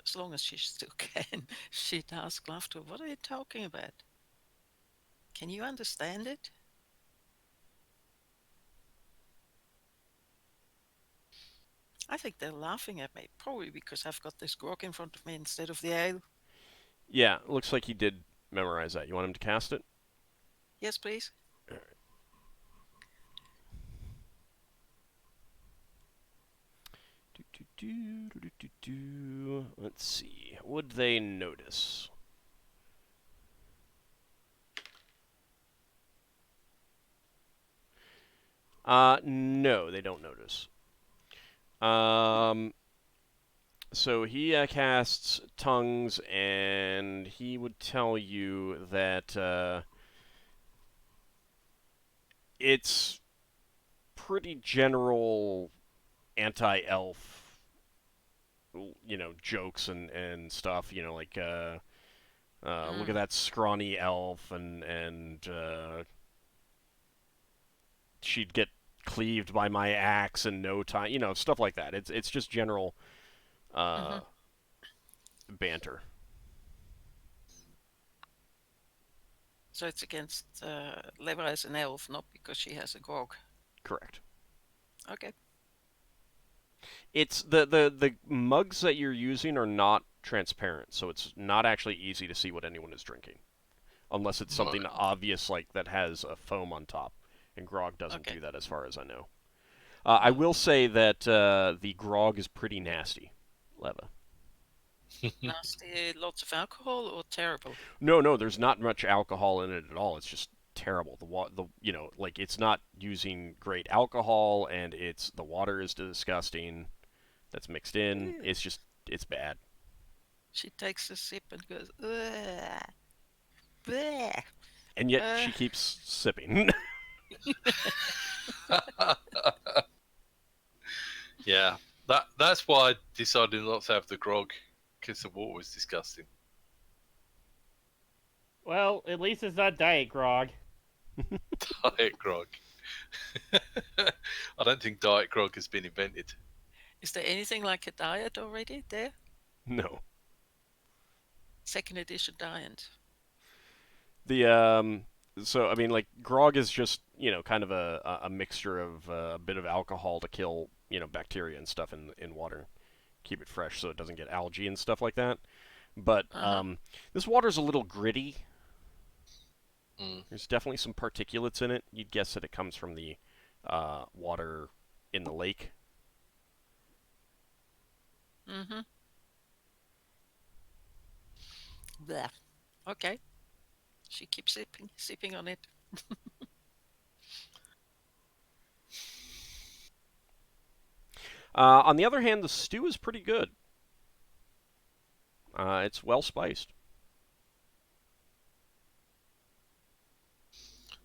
as long as she still can, she'd ask Lafdul, what are you talking about? Can you understand it? I think they're laughing at me, probably because I've got this grog in front of me instead of the ale. Yeah, looks like he did memorize that. You want him to cast it? Yes, please. All right. Let's see. Would they notice? No, they don't notice. So he casts tongues, and he would tell you that it's pretty general anti-elf, jokes and stuff. Like look at that scrawny elf, and she'd get cleaved by my axe in no time. Stuff like that. It's just general banter. So it's against Leva as an elf, not because she has a grog. Correct. Okay. It's the mugs that you're using are not transparent, so it's not actually easy to see what anyone is drinking, unless it's something obvious like that has a foam on top. And grog doesn't do that, as far as I know. I will say that the grog is pretty nasty, Leva. Nasty, lots of alcohol, or terrible? No, there's not much alcohol in it at all. It's just terrible. Like it's not using great alcohol, and the water is disgusting. That's mixed in. It's bad. She takes a sip and goes, "Ugh, bleh." And yet she keeps sipping. Yeah, that's why I decided not to have the grog, because the water was disgusting. Well, at least it's not Diet Grog. Diet grog. I don't think diet grog has been invented. Is there anything like a diet already there? No. Second edition diet. So I mean, like grog is just kind of a mixture of a bit of alcohol to kill bacteria and stuff in water, keep it fresh so it doesn't get algae and stuff like that. But this water's a little gritty. There's definitely some particulates in it. You'd guess that it comes from the water in the lake. Mm-hmm. Bleh. Okay. She keeps sipping on it. On the other hand, the stew is pretty good. It's well spiced.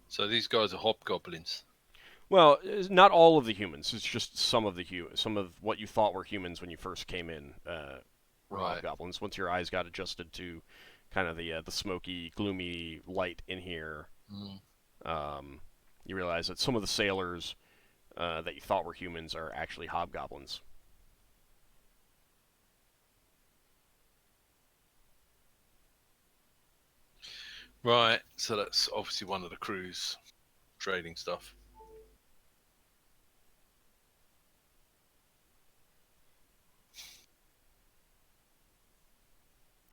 So these guys are hobgoblins. Well, not all of the humans. It's just some of what you thought were humans when you first came in. Were hobgoblins. Once your eyes got adjusted to kind of the smoky, gloomy light in here, you realize that some of the sailors that you thought were humans are actually hobgoblins. Right, so that's obviously one of the crew's trading stuff.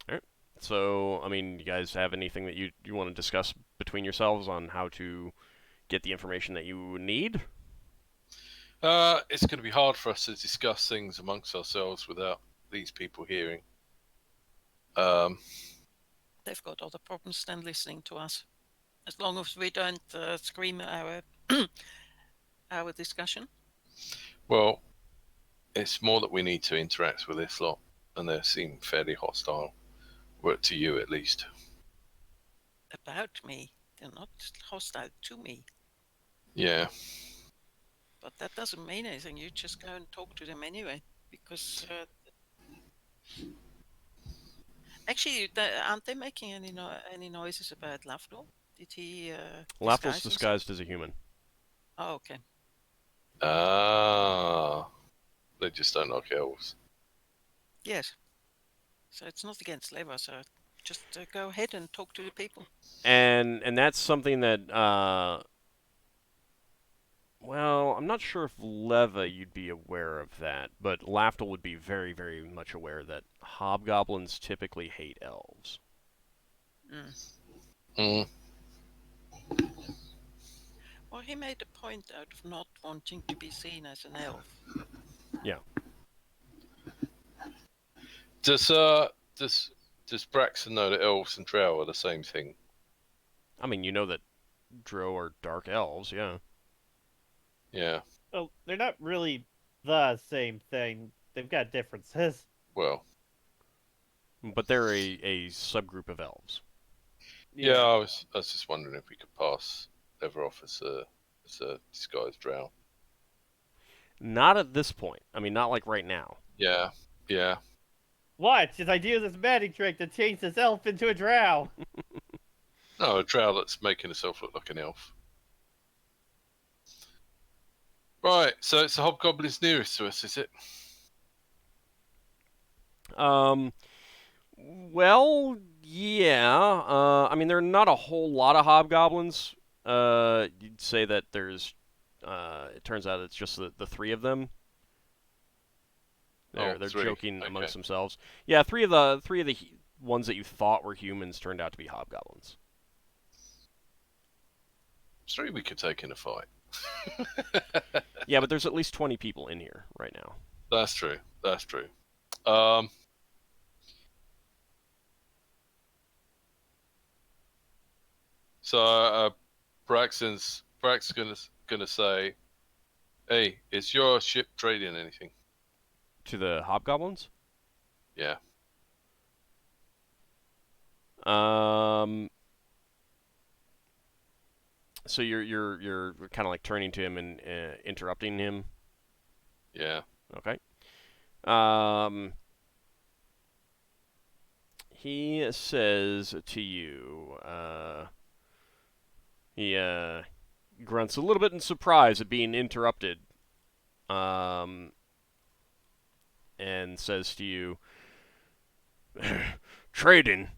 All right. So, I mean, you guys have anything that you want to discuss between yourselves on how to get the information that you need? It's going to be hard for us to discuss things amongst ourselves without these people hearing. They've got other problems than listening to us. As long as we don't scream our our discussion. Well, it's more that we need to interact with this lot, and they seem fairly hostile. Well, to you at least. About me. They're not hostile to me. Yeah. But that doesn't mean anything. You just go and talk to them anyway. Because... Actually, aren't they making any noises about Lafdul? Did he Lafdul's disguised as a human. Oh, okay. They just don't like elves. Yes. So it's not against Leva, so just go ahead and talk to the people. And that's something that, well, I'm not sure if Leva you'd be aware of that, but Lafdul would be very, very much aware that hobgoblins typically hate elves. Well, he made a point out of not wanting to be seen as an elf. Yeah. Does Braxon know that elves and drow are the same thing? I mean, you know that drow are dark elves, yeah. Yeah. Well, they're not really the same thing. They've got differences. Well. But they're a subgroup of elves. Yeah, I was just wondering if we could pass Ever off as a disguised drow. Not at this point. I mean, not like right now. Yeah. Watch, as I do this magic trick to change this elf into a drow. No, a drow that's making herself look like an elf. Right, so it's the hobgoblin's nearest to us, is it? Well, yeah. I mean, there are not a whole lot of hobgoblins. You'd say that there's, it turns out it's just the three of them. They're three. joking Okay. amongst themselves. Yeah, three of the ones that you thought were humans turned out to be hobgoblins. Three we could take in a fight. Yeah, but there's at least 20 people in here right now. That's true. That's true. So Braxon's gonna say, "Hey, is your ship trading anything?" To the hobgoblins? Yeah. So you're kind of like turning to him and interrupting him. Yeah. Okay. He says to you, he grunts a little bit in surprise at being interrupted, and says to you, trading?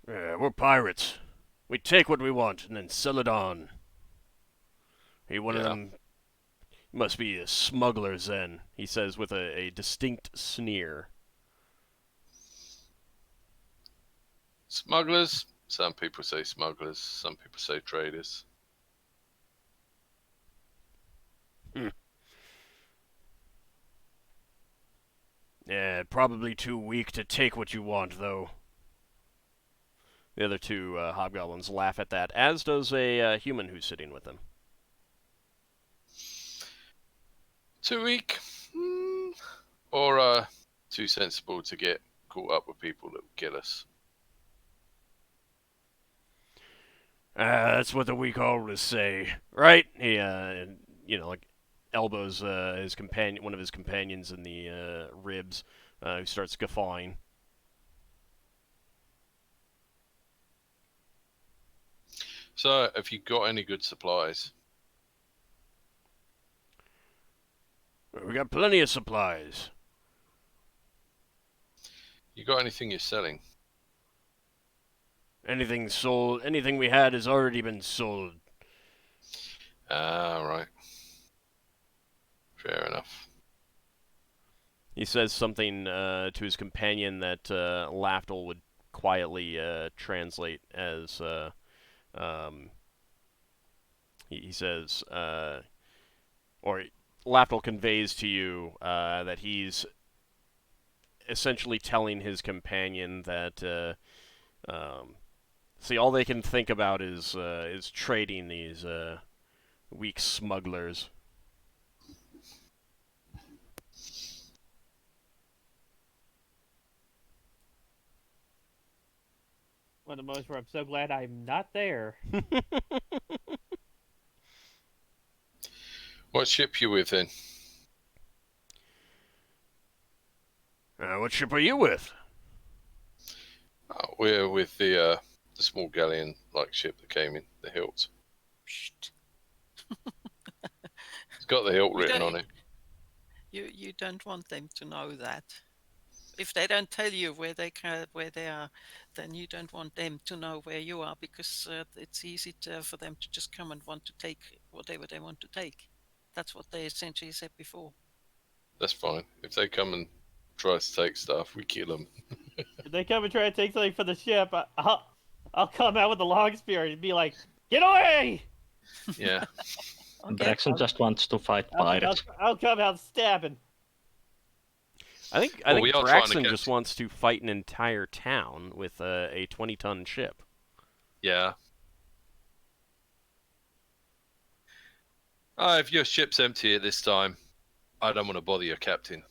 We're pirates. We take what we want and then sell it on. He one of Yeah. them must be smugglers then, he says with a distinct sneer. Smugglers. Some people say smugglers. Some people say traders. Yeah, probably too weak to take what you want, though. The other two hobgoblins laugh at that, as does a human who's sitting with them. Too weak, or too sensible to get caught up with people that will kill us. That's what the weak always say, right? He, like elbows his companion, one of his companions, in the ribs, who starts guffawing. So, have you got any good supplies? We got plenty of supplies. You got anything you're selling? Anything sold, anything we had has already been sold. Ah, right. Fair enough. He says something to his companion that Lafdul would quietly translate as, he says, or Lafdul conveys to you that he's essentially telling his companion that, see, all they can think about is trading these weak smugglers. One of the most where I'm so glad I'm not there. What ship you with then? What ship are you with? Oh, we're with the small galleon-like ship that came in, the Hilt. Psst. It's got the Hilt You written don't- on it. You don't want them to know that. If they don't tell you where they are, then you don't want them to know where you are, because it's easy for them to just come and want to take whatever they want to take. That's what they essentially said before. That's fine. If they come and try to take stuff, we kill them. If they come and try to take something from the ship, I'll come out with the long spear and be like, "Get away!" Yeah. Okay. Braxon just wants to fight pirates. I'll come out stabbing. I think Well, we are trying to Braxon catch- just wants to fight an entire town with a 20-ton ship. Yeah. If your ship's empty at this time, I don't want to bother your captain.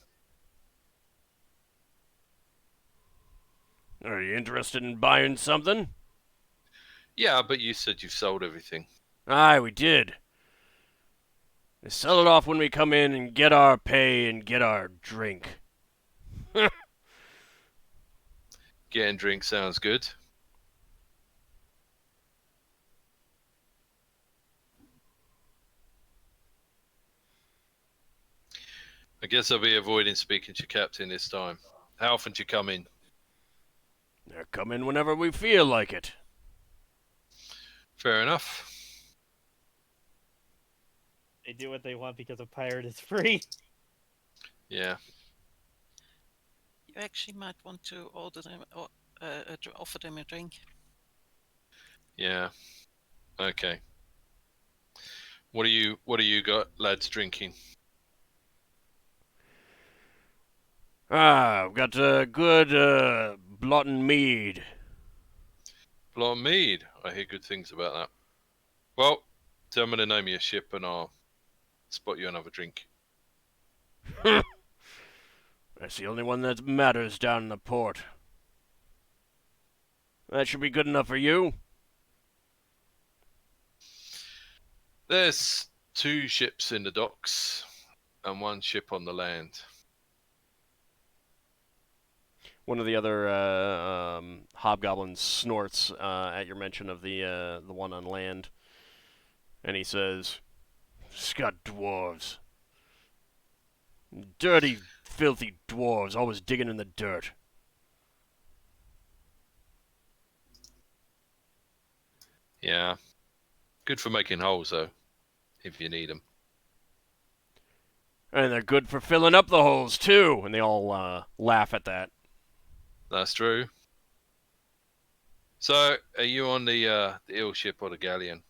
Are you interested in buying something? Yeah, but you said you've sold everything. Aye, we did. We sell it off when we come in and get our pay and get our drink. Getting drink sounds good. I guess I'll be avoiding speaking to your captain this time. How often do you come in? They come in whenever we feel like it. Fair enough. They do what they want because a pirate is free. Yeah. You actually might want to order them or offer them a drink. Yeah. Okay. What do you got, lads, drinking? I've got good Blotton mead. Blonde mead. I hear good things about that. Well, tell me the name of your ship and I'll spot you another drink. That's the only one that matters down in the port. That should be good enough for you. There's 2 ships in the docks and 1 ship on the land. One of the other hobgoblins snorts at your mention of the one on land, and he says, "It's got dwarves. Dirty, filthy dwarves, always digging in the dirt." Yeah. Good for making holes, though, if you need them. And they're good for filling up the holes, too. And they all laugh at that. That's true. So, are you on the eel ship or the galleon?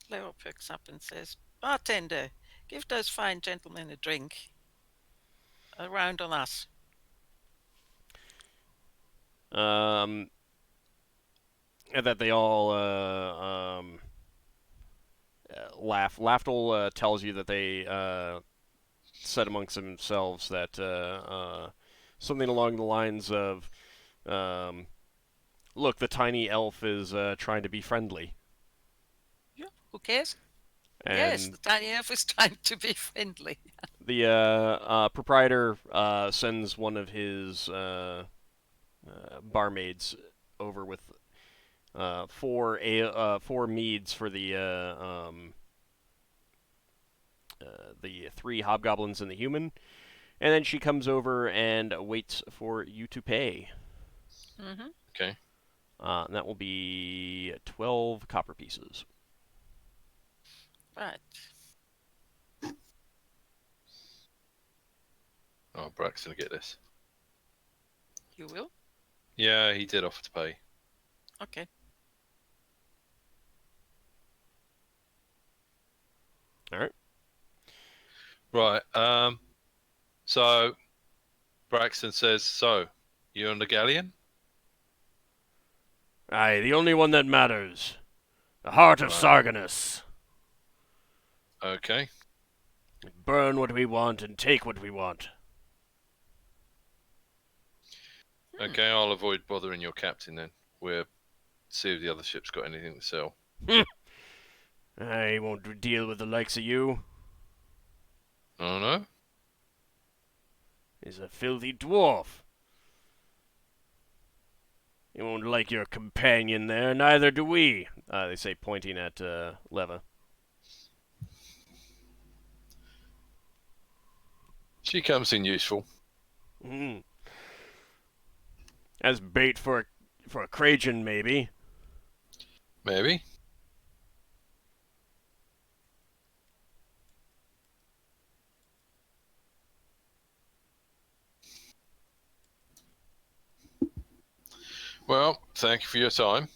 Leo perks up and says, "Bartender, give those fine gentlemen a drink. A round on us." And that they all laugh. Lafdul tells you that they said amongst themselves that something along the lines of, "Look, the tiny elf is trying to be friendly." Yeah, who cares? And Yes, the tiny elf is trying to be friendly. the proprietor sends one of his barmaids over with 4 meads for the 3 hobgoblins and the human, and then she comes over and waits for you to pay. Mm-hmm. Okay. And that will be 12 copper pieces. Right. Oh, Braxon, get this. You will? Yeah, he did offer to pay. Okay. All right. Right. So Braxton says, "So, you on the galleon?" Aye, the only one that matters. The heart of Right. Sargonus. Okay. Burn what we want and take what we want. Okay, I'll avoid bothering your captain then. We'll see if the other ship's got anything to sell. I won't deal with the likes of you. Oh no? He's a filthy dwarf. You won't like your companion there, neither do we, they say, pointing at Leva. She comes in useful. Mm. As bait for a Krajan, maybe. Maybe. Well, thank you for your time.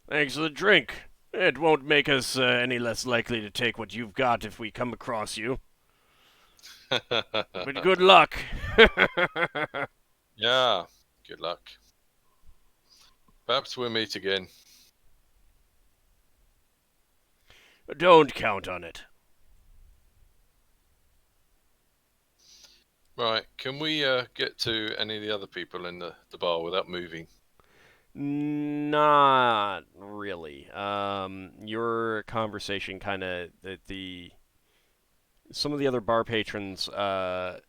Thanks for the drink. It won't make us any less likely to take what you've got if we come across you. But good luck. Yeah, good luck. Perhaps we'll meet again. Don't count on it. Right, can we get to any of the other people in the bar without moving? Not really. Your conversation kind of some of the other bar patrons thought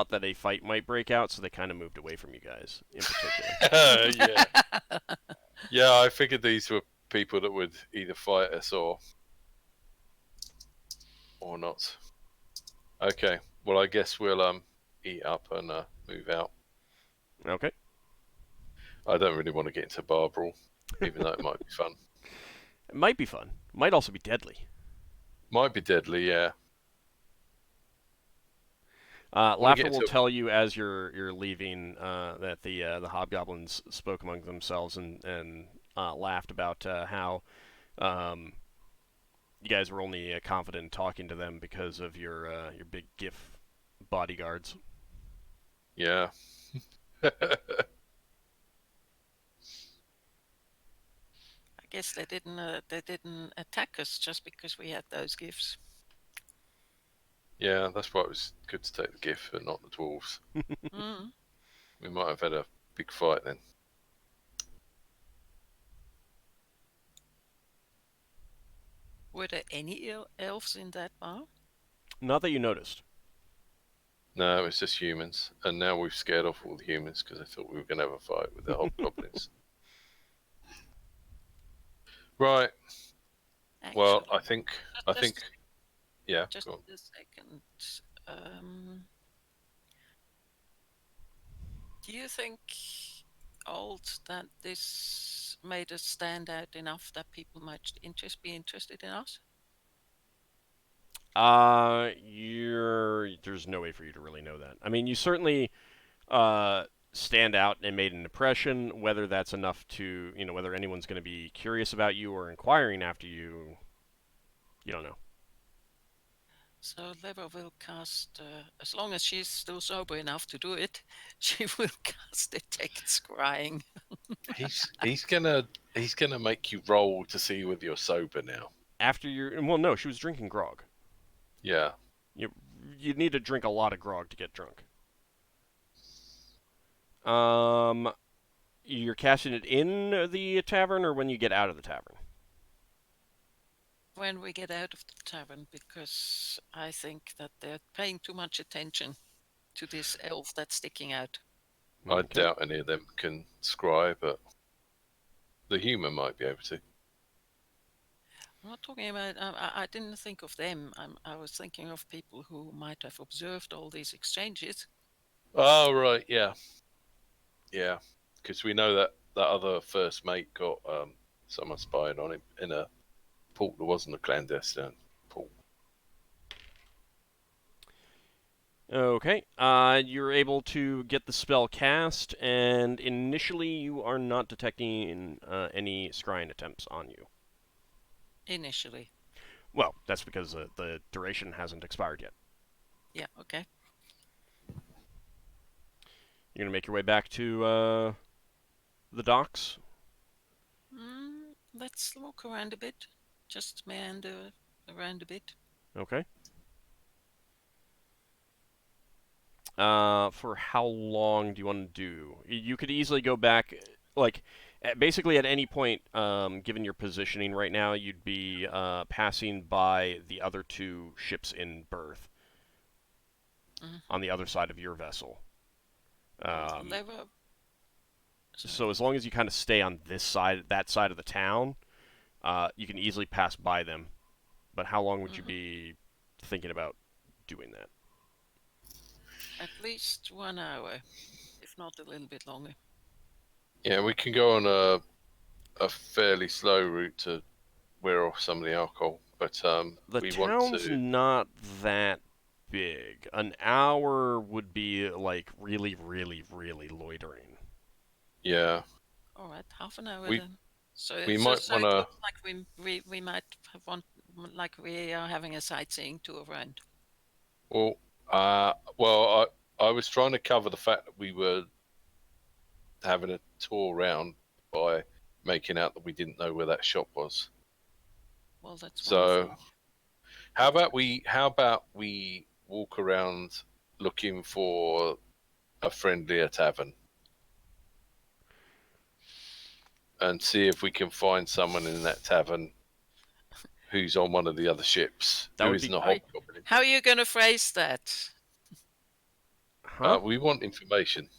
that a fight might break out, so they kind of moved away from you guys in particular. Yeah. Yeah, I figured these were people that would either fight us or not. Okay, well, I guess we'll eat up and move out. Okay. I don't really want to get into bar brawl, even though it might be fun. It might be fun. Might also be deadly. Might be deadly, yeah. Wanna get Lafdul will into- tell you as you're leaving that the hobgoblins spoke among themselves and laughed about how you guys were only confident in talking to them because of your big GIF bodyguards. Yeah. I guess they didn't attack us just because we had those gifts. Yeah, that's why it was good to take the GIF and not the dwarves. Mm. We might have had a big fight then. Were there any elves in that bar? Not that you noticed. No, it's just humans, and now we've scared off all the humans because I thought we were going to have a fight with the hobgoblins. Right. Well, Actually, I think, yeah. just Go on. a second. Um, do you think, Old, that this made us stand out enough that people might be interested in us? There's no way for you to really know that. I mean, you certainly stand out and made an impression. Whether that's enough to, whether anyone's going to be curious about you or inquiring after you, you don't know. So Leva will cast, as long as she's still sober enough to do it, she will cast Detect Scrying. He's gonna make you roll to see whether you're sober now. After well, no, she was drinking grog. Yeah. You need to drink a lot of grog to get drunk. You're casting it in the tavern or when you get out of the tavern? When we get out of the tavern, because I think that they're paying too much attention to this elf that's sticking out. I Okay. doubt any of them can scry, but the human might be able to. I'm not talking about, I didn't think of them. I was thinking of people who might have observed all these exchanges. Oh, right, yeah. Yeah, because we know that other first mate got someone spying on him in a port that wasn't a clandestine port. Okay. You're able to get the spell cast, and initially you are not detecting any scrying attempts on you. Initially. Well, that's because the duration hasn't expired yet. Yeah, okay. You're gonna make your way back to the docks. Let's look around a bit. Just meander around a bit. Okay. For how long do you want to do? You could easily go back, like, basically at any point, given your positioning right now, you'd be passing by the other two ships in berth on the other side of your vessel. Leva. So as long as you kind of stay on that side of the town, you can easily pass by them. But how long would you be thinking about doing that? At least 1 hour, if not a little bit longer. Yeah, we can go on a fairly slow route to wear off some of the alcohol, but The we town's want to. not that big. An hour would be like really, really, really loitering. Yeah, All right, half an hour We- then. So we so, might so it wanna- looks like we might have like we are having a sightseeing tour around. Well, I was trying to cover the fact that we were having a tour around by making out that we didn't know where that shop was. Well, that's one So, thing. how about we walk around looking for a friendlier tavern and see if we can find someone in that tavern who's on one of the other ships That who would isn't be- a hobgoblin. How are you going to phrase that? Huh? We want information.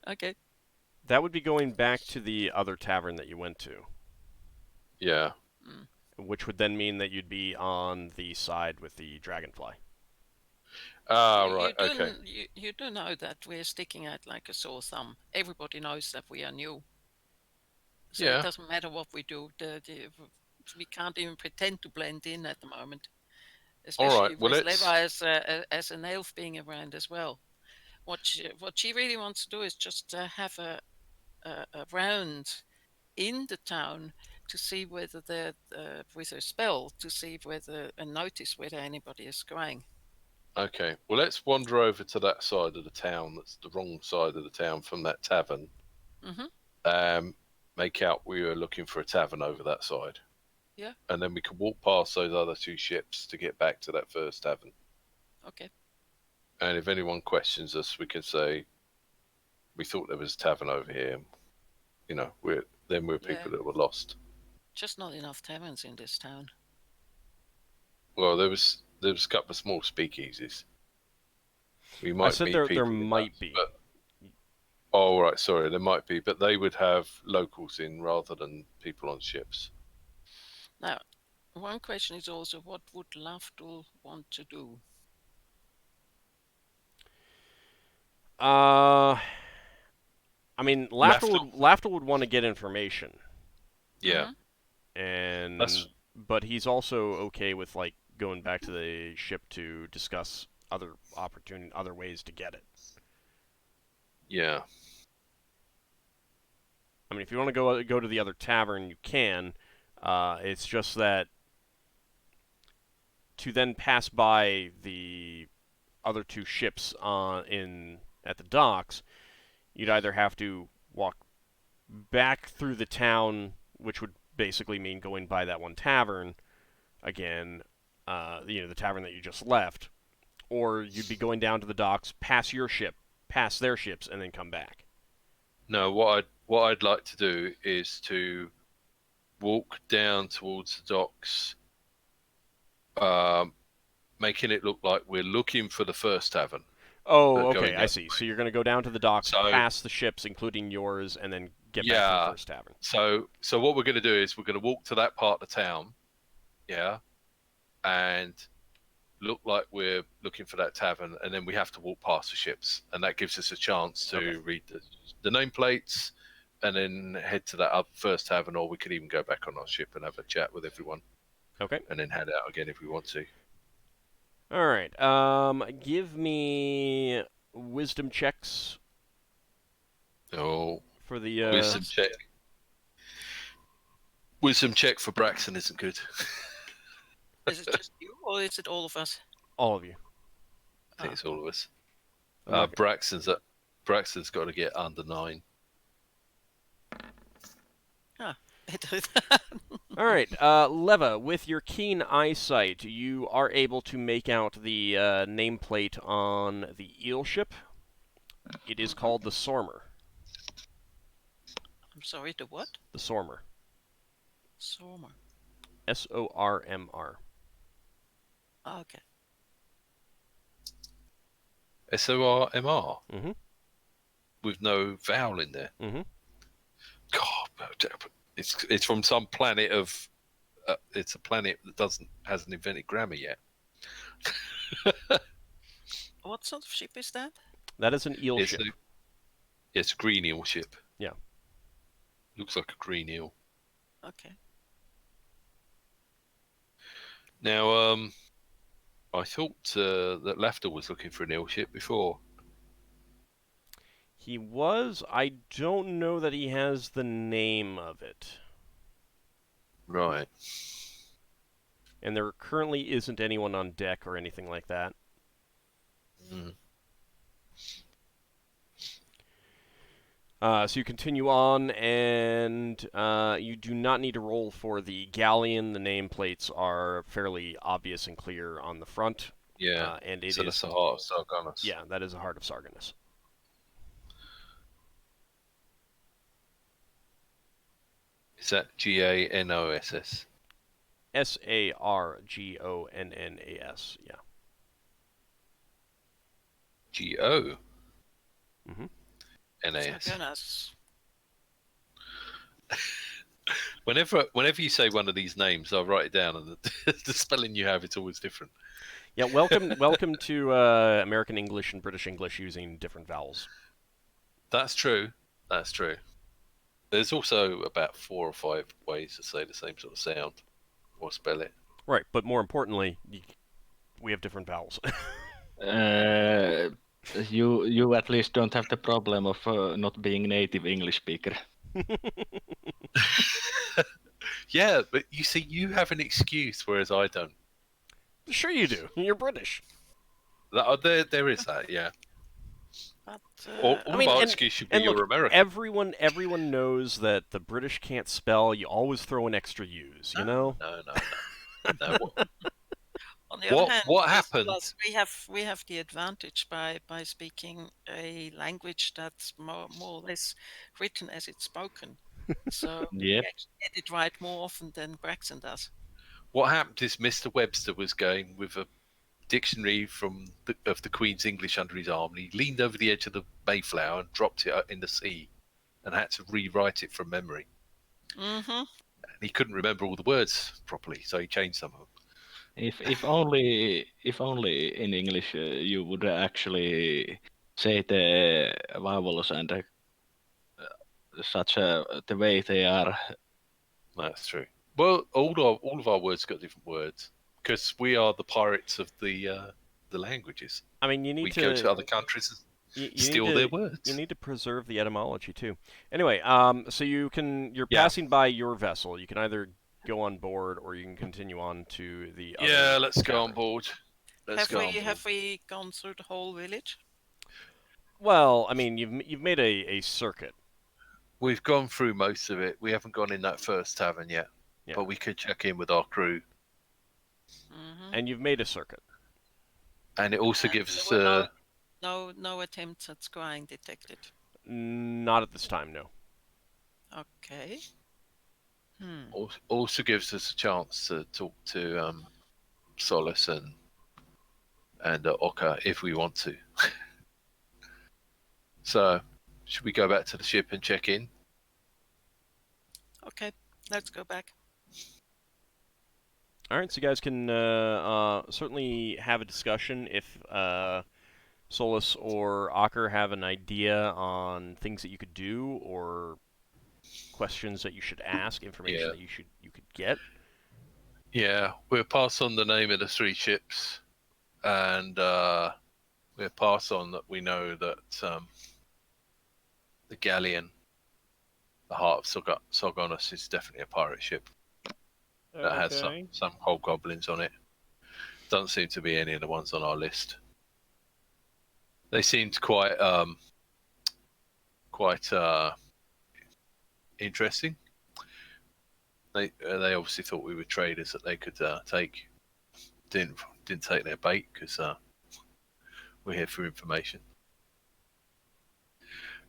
Okay. That would be going back to the other tavern that you went to, Yeah. which would then mean that you'd be on the side with the Dragonfly. Ah, You- right. You do, Okay. you do know that we're sticking out like a sore thumb. Everybody knows that we are new. So Yeah. it doesn't matter what we do. We can't even pretend to blend in at the moment. especially well, with let's. Leva as an elf being around as well. What she really wants to do is just have a round in the town to see whether with her spell to see whether and notice whether anybody is crying. Okay, well, let's wander over to that side of the town. That's the wrong side of the town from that tavern. Mm-hmm. Make out we were looking for a tavern over that side. Yeah. And then we can walk past those other two ships to get back to that first tavern. Okay. And if anyone questions us, we can say, we thought there was a tavern over here. You know, we're people that were lost. Just not enough taverns in this town. Well, there was a couple of small speakeasies. We might I said meet there people might be. But, oh, right, sorry, there might be, but they would have locals in rather than people on ships. Now, one question is also, what would Lafdul want to do? I mean, Lafdul would want to get information. Yeah. And but he's also okay with like going back to the ship to discuss other ways to get it. Yeah. I mean, if you want to go to the other tavern, you can. It's just that to then pass by the other two ships at the docks, you'd either have to walk back through the town, which would basically mean going by that one tavern again, the tavern that you just left, or you'd be going down to the docks, pass your ship, pass their ships, and then come back. No, what I'd like to do is to walk down towards the docks, making it look like we're looking for the first tavern. Oh, okay, I see. So you're going to go down to the docks, pass the ships, including yours, and then get back to the first tavern. So what we're going to do is we're going to walk to that part of town, and look like we're looking for that tavern, and then we have to walk past the ships, and that gives us a chance to read the nameplates, and then head to that first tavern, or we could even go back on our ship and have a chat with everyone. Okay. And then head out again if we want to. All right. Give me wisdom checks. Oh. For the wisdom check. Wisdom check for Braxon isn't good. Is it just you, or is it all of us? All of you. I think it's all of us. Braxton's got to get under 9. All right, Leva, with your keen eyesight, you are able to make out the nameplate on the eel ship. It is called the Sormer. I'm sorry, the what? The Sormer. Sormer. S-O-R-M-R. Oh, okay. S-O-R-M-R? Mm-hmm. With no vowel in there? Mm-hmm. God, it's from some planet of... it's a planet that hasn't invented grammar yet. What sort of ship is that? That is an eel ship. It's a green eel ship. Yeah. Looks like a green eel. Okay. Now, I thought that Lafdul was looking for an eel ship before. He was. I don't know that he has the name of it. Right. And there currently isn't anyone on deck or anything like that. Mm. So you continue on, and you do not need to roll for the galleon. The nameplates are fairly obvious and clear on the front. Yeah, and it so that's the Heart of Sargeras. Yeah, that is the Heart of Sargeras. Is that G-A-N-O-S-S? S-A-R-G-O-N-N-A-S, yeah. G-O? Mm-hmm. N-A-S. Whenever you say one of these names, I'll write it down, and the spelling you have, it's always different. Yeah, welcome to American English and British English using different vowels. That's true. That's true. There's also about 4 or 5 ways to say the same sort of sound or spell it. Right, but more importantly, We have different vowels. You at least don't have the problem of not being native English speaker. Yeah, but you see, you have an excuse, whereas I don't. Sure you do. You're British. There is that, yeah. But All I of mean, our and- excuse should be And you're look, American. everyone knows that the British can't spell. You always throw an extra U's, you know? No. No, on the other hand, what with happened? us, we have the advantage by speaking a language that's more or less written as it's spoken. So we Yep. actually get it right more often than Braxon does. What happened is Mr. Webster was going with a dictionary of the Queen's English under his arm, and he leaned over the edge of the Mayflower and dropped it in the sea, and had to rewrite it from memory. Mm-hmm. And he couldn't remember all the words properly, so he changed some of them. If only in English you would actually say the vowels and such the way they are. That's true. Well, all of our words got different words because we are the pirates of the languages. I mean, you need We to go to other countries you and need steal to their words. you need to preserve the etymology too. Anyway, so you're Yeah. passing by your vessel. You can either go on board or you can continue on to the other Yeah, let's go on tavern. board. Let's go on board. Have we gone through the whole village? Well, I mean, you've made a circuit. We've gone through most of it. We haven't gone in that first tavern yet, Yeah. but we could check in with our crew. Mm-hmm. And you've made a circuit. And it also And gives us there were no attempts at scrying detected. Not at this time, no. Okay. also gives us a chance to talk to Solas and Ockar if we want to. So, should we go back to the ship and check in? Okay, let's go back. All right, so you guys can certainly have a discussion if Solas or Ockar have an idea on things that you could do or questions that you should ask, information Yeah. that you could get. Yeah, we'll pass on the name of the 3 ships, and we'll pass on that we know that the galleon, the Heart of Sargonus, is definitely a pirate ship that has some hobgoblins on it. Doesn't seem to be any of the ones on our list. They seemed quite interesting. They obviously thought we were traders that they could take. Didn't take their bait because we're here for information.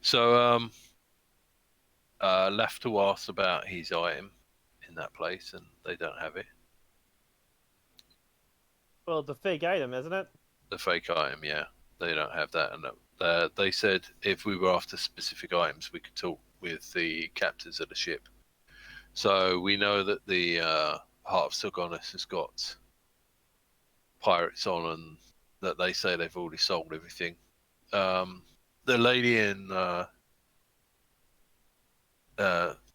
So Lafdul asked about his item in that place, and they don't have it. Well, it's a fake item, isn't it? The fake item, yeah, they don't have that, and they said if we were after specific items, we could talk with the captains of the ship. So we know that the Heart of Sargonus has got pirates on, and that they say they've already sold everything. The lady in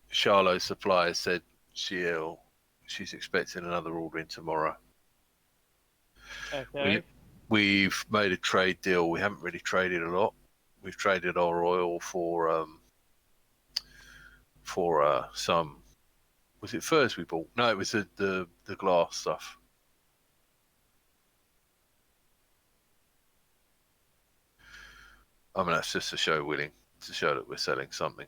Charlot's supplier said she's expecting another order in tomorrow. Okay. We've made a trade deal. We haven't really traded a lot. We've traded our oil for some. Was it furs we bought? No, it was the glass stuff. I mean, that's just to show that we're selling something.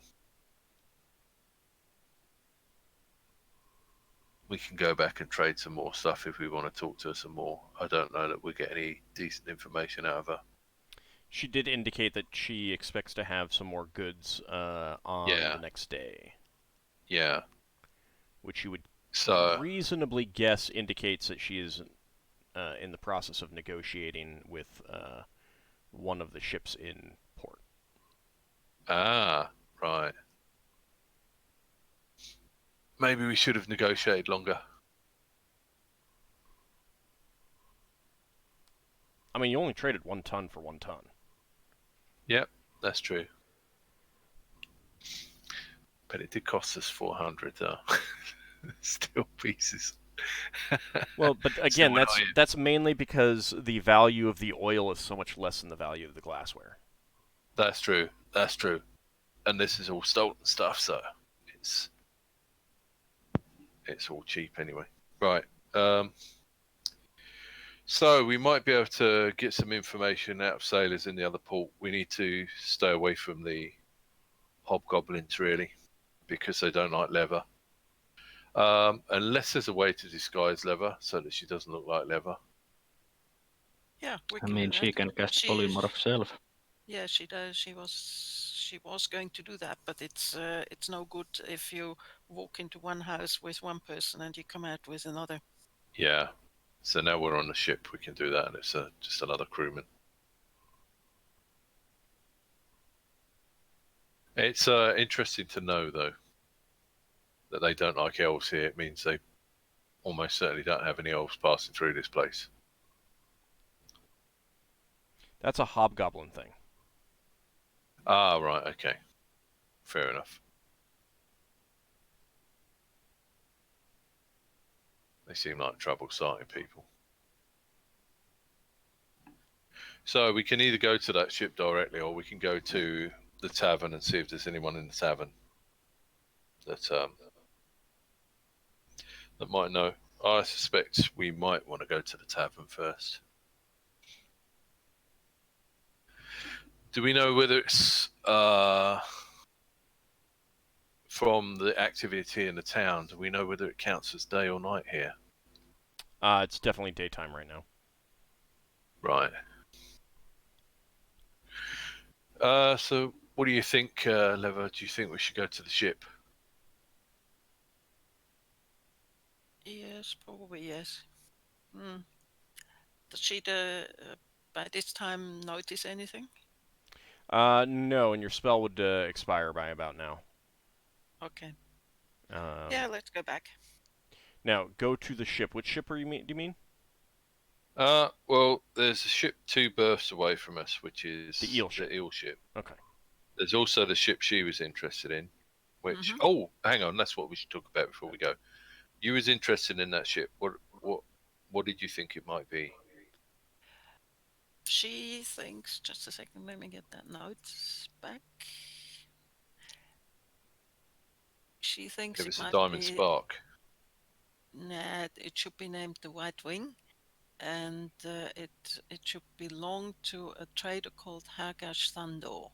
We can go back and trade some more stuff if we want to talk to her some more. I don't know that we get any decent information out of her. She did indicate that she expects to have some more goods on the next day. Yeah. Which you would So reasonably guess indicates that she is in the process of negotiating with one of the ships in port. Ah, right. Maybe we should have negotiated longer. I mean, you only traded 1 ton for 1 ton. Yep, that's true. But it did cost us 400 steel pieces. Well, but So again, when I- that's mainly because the value of the oil is so much less than the value of the glassware. That's true. That's true. And this is all stolen stuff, so it's all cheap anyway. Right. So we might be able to get some information out of sailors in the other port. We need to stay away from the hobgoblins, really, because they don't like leather. Unless there's a way to disguise leather so that she doesn't look like leather. Yeah, we I can mean, do she that. can cast She is- polymorph self. Yeah, she does. She was going to do that, but it's no good if you walk into one house with one person and you come out with another. Yeah. So now we're on the ship. We can do that, and it's just another crewman. It's interesting to know, though, that they don't like elves here. It means they almost certainly don't have any elves passing through this place. That's a hobgoblin thing. Ah, right, okay. Fair enough. They seem like trouble starting people. So we can either go to that ship directly, or we can go to the tavern and see if there's anyone in the tavern that might know. I suspect we might want to go to the tavern first. Do we know whether it's from the activity in the town? Do we know whether it counts as day or night here? It's definitely daytime right now. Right. So what do you think, Lever? Do you think we should go to the ship? Yes, probably yes. Does she by this time notice anything? No, and your spell would expire by about now. Okay. Um, Yeah, let's go back. Now, go to the ship. Which ship do you mean? Well, there's a ship 2 berths away from us, which is The eel ship. The eel ship. Okay. There's also the ship she was interested in, which Mhm. oh, hang on, that's what we should talk about before we go. You was interested in that ship. What did you think it might be? She thinks. Just a second. Let me get that note back. She thinks It it was a might diamond be. spark. Nah, it should be named the White Wing, and it should belong to a trader called Hagash Thandor.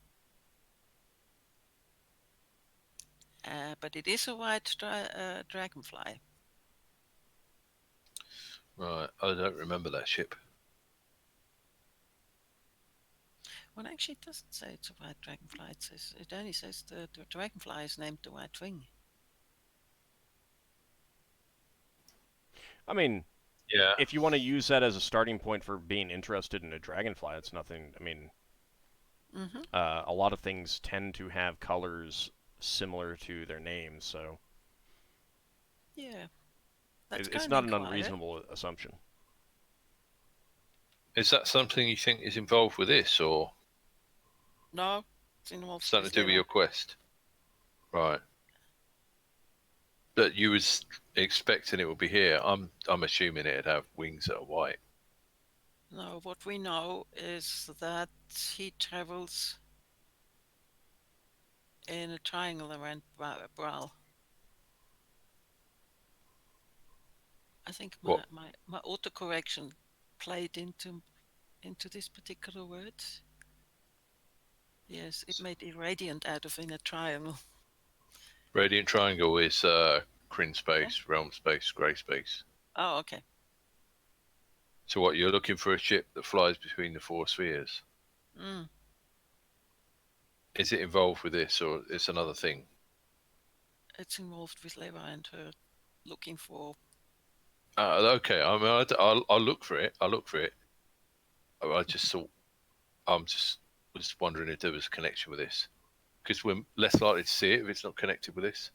But it is a white dragonfly. Right, I don't remember that ship. Well, actually, it doesn't say it's a white dragonfly. It only says the dragonfly is named the White Wing. I mean, Yeah. if you want to use that as a starting point for being interested in a dragonfly, it's nothing. I mean, Mm-hmm. a lot of things tend to have colors similar to their names, so Yeah, that's it's going not to an inquire. unreasonable assumption. Is that something you think is involved with this, or No, it's involved something with to do with your quest? Right. But you was expecting it would be here. I'm assuming it'd have wings that are white. No, what we know is that he travels in a triangle around Brawl. I think What? my autocorrection played into this particular word. Yes, it made irradiant out of in a triangle. Radiant triangle is Kryn space, realm space, grey space. Oh, okay. So what, you're looking for a ship that flies between the 4 spheres? Mm. Is it involved with this, or it's another thing? It's involved with Leva and her looking for. Okay, I mean, I'll look for it. I'll look for it. I just thought, was wondering if there was a connection with this, because we're less likely to see it if it's not connected with this.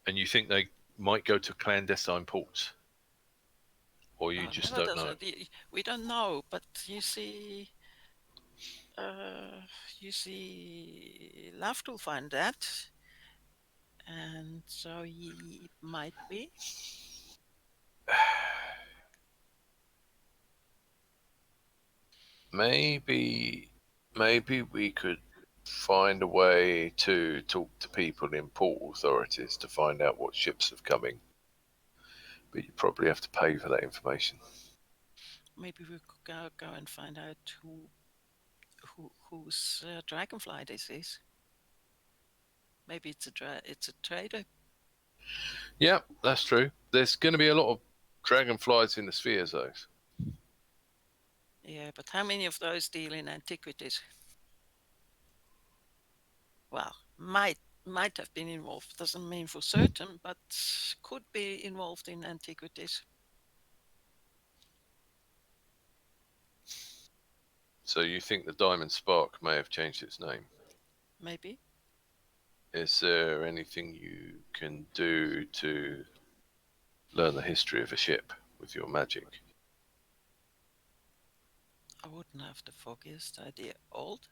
And you think they might go to clandestine ports, or you just Leva don't know? we don't know, but you see, Lafdul find that, And so he might be. Maybe we could find a way to talk to people in port authorities to find out what ships are coming. But you probably have to pay for that information. Maybe we could go and find out whose Dragonfly this is. Maybe it's a trader. Yeah, that's true. There's going to be a lot of dragonflies in the spheres, though. Yeah, but how many of those deal in antiquities? Well, might have been involved. Doesn't mean for certain, but could be involved in antiquities. So you think the Diamond Spark may have changed its name? Maybe. Is there anything you can do to learn the history of a ship with your magic? I wouldn't have the foggiest idea. Old?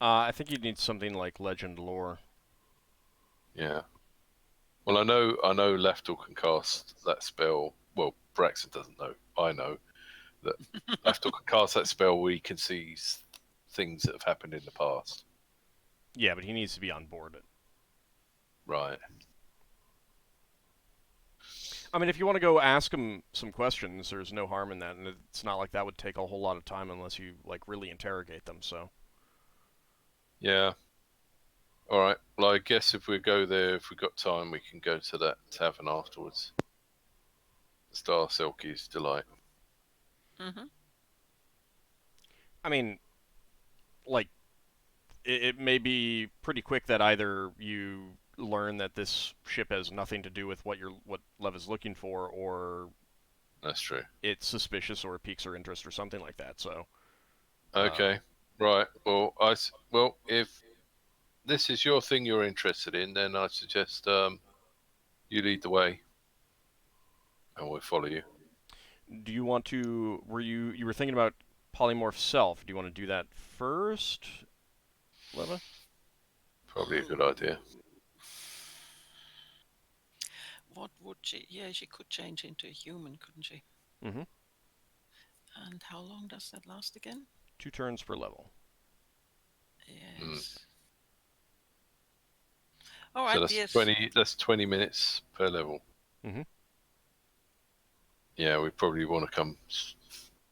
I think you'd need something like legend lore. Yeah. Well, I know Lafdul can cast that spell. Well, Braxon doesn't know. I know that Lafdul can cast that spell where he can see things that have happened in the past. Yeah, but he needs to be on board it. Right. I mean, if you want to go ask him some questions, there's no harm in that, and it's not like that would take a whole lot of time unless you like really interrogate them. So. Yeah. All right. Well, I guess if we go there, if we've got time, we can go to that tavern afterwards. Star Silky's Delight. Mm-hmm. I mean, like, it may be pretty quick that either you learn that this ship has nothing to do with what Lev is looking for, or That's true. it's suspicious or it piques her interest or something like that. So. Okay. Right. Well, if this is your thing you're interested in, then I suggest you lead the way, and we'll follow you. Do you want to? You were thinking about polymorph self? Do you want to do that first, Leva? Probably a good idea. What would she? Yeah, she could change into a human, couldn't she? Mm-hmm. And how long does that last again? 2 turns per level. Yes. All right. So that's yes. 20. That's 20 minutes per level. Mm-hmm. Yeah, we probably want to come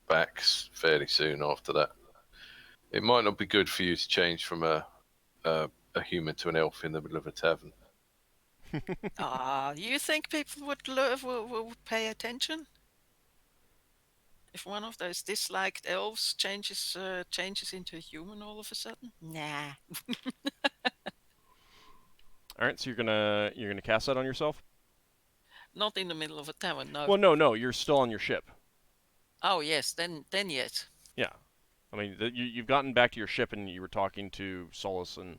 back fairly soon after that. It might not be good for you to change from a human to an elf in the middle of a tavern. You think people would will pay attention? If one of those disliked elves changes into a human all of a sudden? Nah. All right, so you're gonna cast that on yourself? Not in the middle of a tavern, no. Well, no, you're still on your ship. Oh yes, then yes. Yeah, I mean you've gotten back to your ship and you were talking to Solas and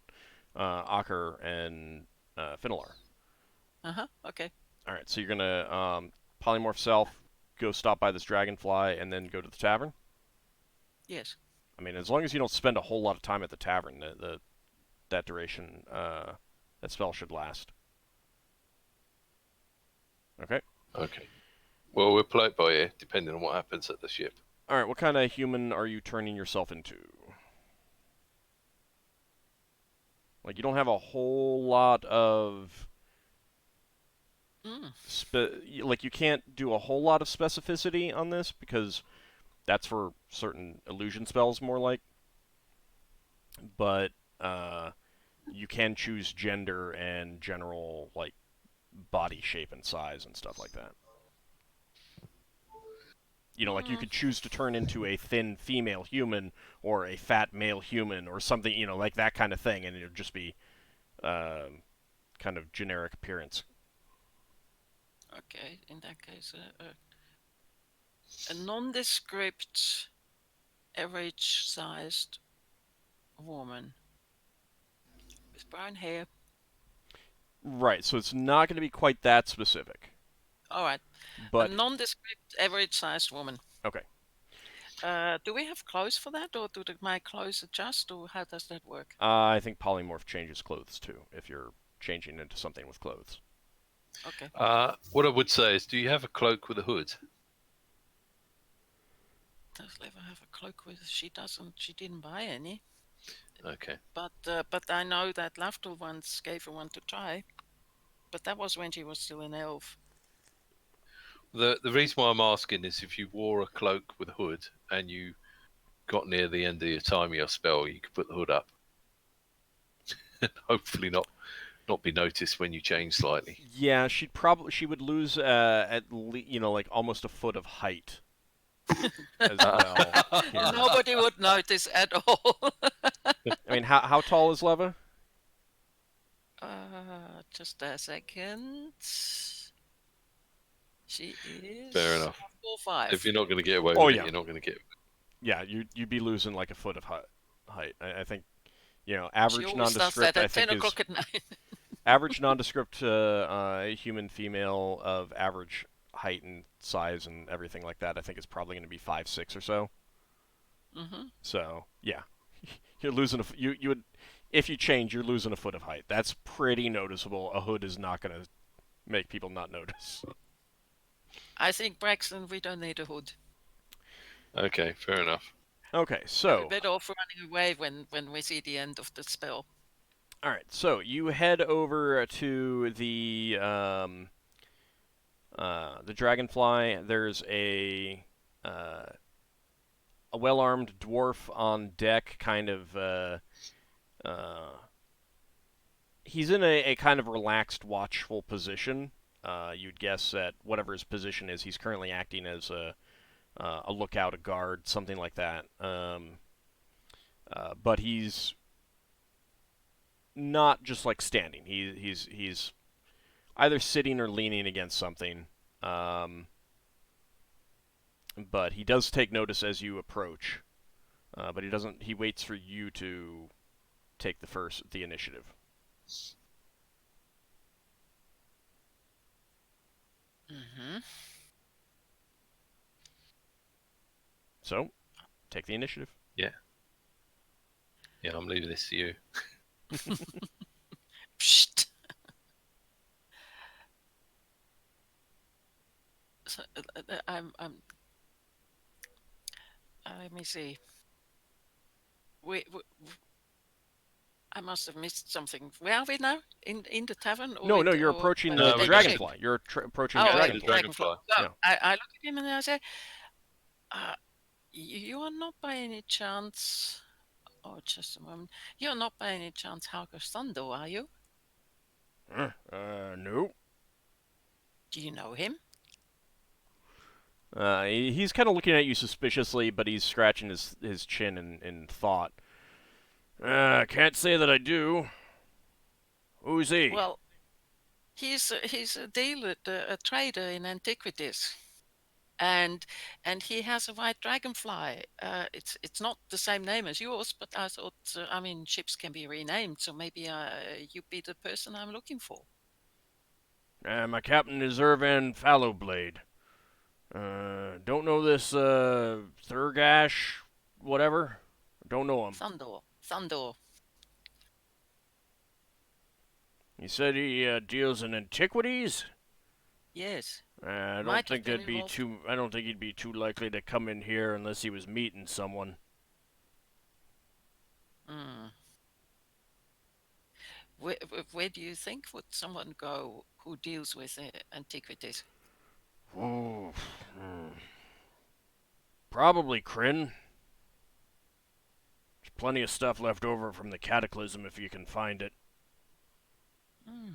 Ockar and Finnel'ar. Okay. All right, so you're gonna polymorph self, go stop by this dragonfly, and then go to the tavern. Yes. I mean, as long as you don't spend a whole lot of time at the tavern, that duration, that spell should last. Okay. Okay. Well, we'll play it by ear, depending on what happens at the ship. All right. What kind of human are you turning yourself into? Like, you don't have a whole lot of like, you can't do a whole lot of specificity on this because that's for certain illusion spells, more like. But you can choose gender and general, like, body shape and size and stuff like that. You know, like, you could choose to turn into a thin female human or a fat male human or something, you know, like that kind of thing, and it would just be kind of generic appearance. Okay, in that case, a nondescript, average-sized woman with brown hair. Right, so it's not going to be quite that specific. All right, but a nondescript, average-sized woman. Okay. Do we have clothes for that, or do my clothes adjust, or how does that work? I think polymorph changes clothes too, if you're changing into something with clothes. Okay. What I would say is, do you have a cloak with a hood? Does Leva have a cloak with? She doesn't. She didn't buy any. Okay. But I know that Lafdul once gave her one to try. But that was when she was still an elf. The reason why I'm asking is if you wore a cloak with a hood and you got near the end of your time of your spell, you could put the hood up. Hopefully not be noticed when you change slightly. Yeah, she would lose like almost a foot of height as well. Here. Nobody would notice at all. I mean, how tall is Leva? Just a second. She is. Fair enough. 4'5". If you're not going to get away Oh, with yeah. it, you're not going to get. Yeah, you'd be losing like a foot of height. I think, average She always does nondescript. that I at think 10 is o'clock at night. average nondescript human female of average height and size and everything like that. I think is probably going to be 5'6" or so. Mm-hmm. So yeah, you're losing you would if you change, you're losing a foot of height. That's pretty noticeable. A hood is not going to make people not notice. I think, Braxon, we don't need a hood. Okay, fair enough. Okay, so We're better off running away when we see the end of the spell. all right, so you head over to the Dragonfly. There's a well-armed dwarf on deck, kind of. He's in a kind of relaxed, watchful position. You'd guess that whatever his position is, he's currently acting as a lookout, a guard, something like that. But he's not just like standing. He's either sitting or leaning against something. But he does take notice as you approach. But he doesn't. He waits for you to take the initiative. Mm-hmm. So, take the initiative. Yeah, I'm leaving this to you. Psst. So, let me see. I must have missed something. Where are we now? In the tavern? Or No, you're approaching No, the we're Dragonfly. You're approaching Oh, the right, Dragonfly. Dragonfly. So Yeah. I look at him and I say, you are not by any chance... Oh, just a moment. You're not by any chance Hauger Thunder, are you? No. Do you know him? He's kind of looking at you suspiciously, but he's scratching his chin in thought. Can't say that I do. Who's he? Well, he's a dealer, a trader in antiquities, and he has a white dragonfly. It's not the same name as yours, but I thought, ships can be renamed, so maybe you'd be the person I'm looking for. My captain is Irvan Fallowblade. Don't know this Thurgash, whatever. Don't know him. Thunder. He said he deals in antiquities. Yes. I don't Might think have been that'd be involved. too. I don't think he'd be too likely to come in here unless he was meeting someone. Hmm. Where do you think would someone go who deals with antiquities? Oh, probably Kryn. There's plenty of stuff left over from the Cataclysm if you can find it. Hmm.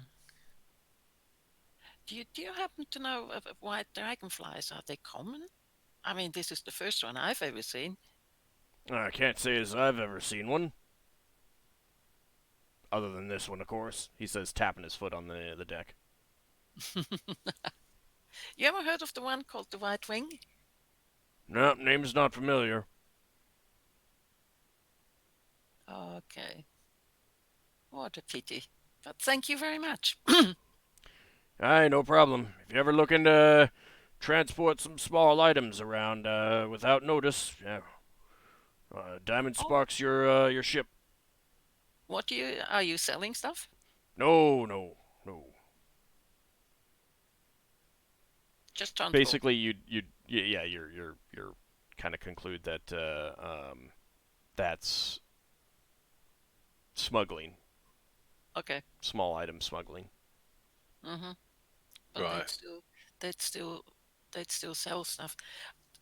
Do you happen to know of white dragonflies? Are they common? I mean, this is the first one I've ever seen. I can't say as I've ever seen one. Other than this one, of course. He says, tapping his foot on the deck. You ever heard of the one called the White Wing? No, name's not familiar. Okay. What a pity. But thank you very much. Aye, no problem. If you're ever looking to transport some small items around without notice, yeah, Diamond Spark's your ship. Are you selling stuff? No. Just transport. Basically, you're kind of conclude that that's smuggling, Okay. small item smuggling. Mm-hmm. But Right. they'd still sell stuff.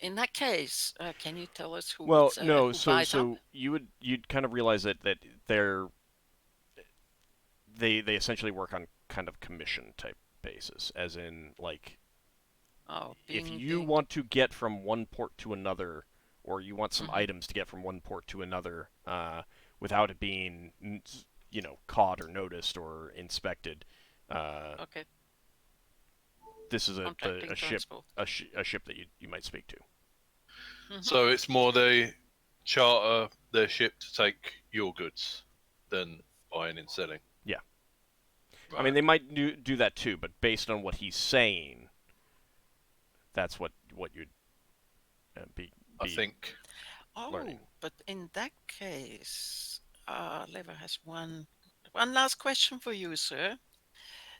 In that case, can you tell us Well, no. who So buys up? you'd kind of realize that they essentially work on kind of commission type basis, as in like Oh, if you want to get from one port to another, or you want some Mhm. items to get from one port to another, without it being, caught or noticed or inspected, Okay. this is Contracting a ship transport. a ship that you might speak to. Mhm. So it's more they charter their ship to take your goods than buying and selling. Yeah. Right. I mean, they might do that too, but based on what he's saying, that's what you'd be I think learning. But in that case, Lever has one last question for you, sir.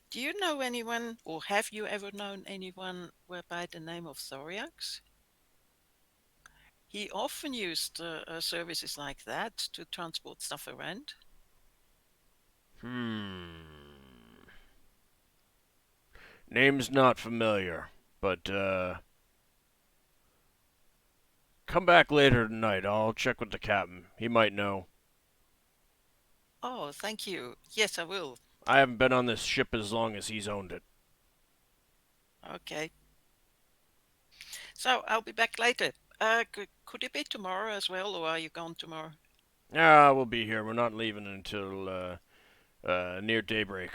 Do you know anyone, or have you ever known anyone by the name of Thoriax? He often used services like that to transport stuff around. Name's not familiar, but come back later tonight. I'll check with the captain. He might know. Oh, thank you. Yes, I will. I haven't been on this ship as long as he's owned it. Okay. So I'll be back later. Could it be tomorrow as well, or are you gone tomorrow? Yeah, we'll be here. We're not leaving until near daybreak.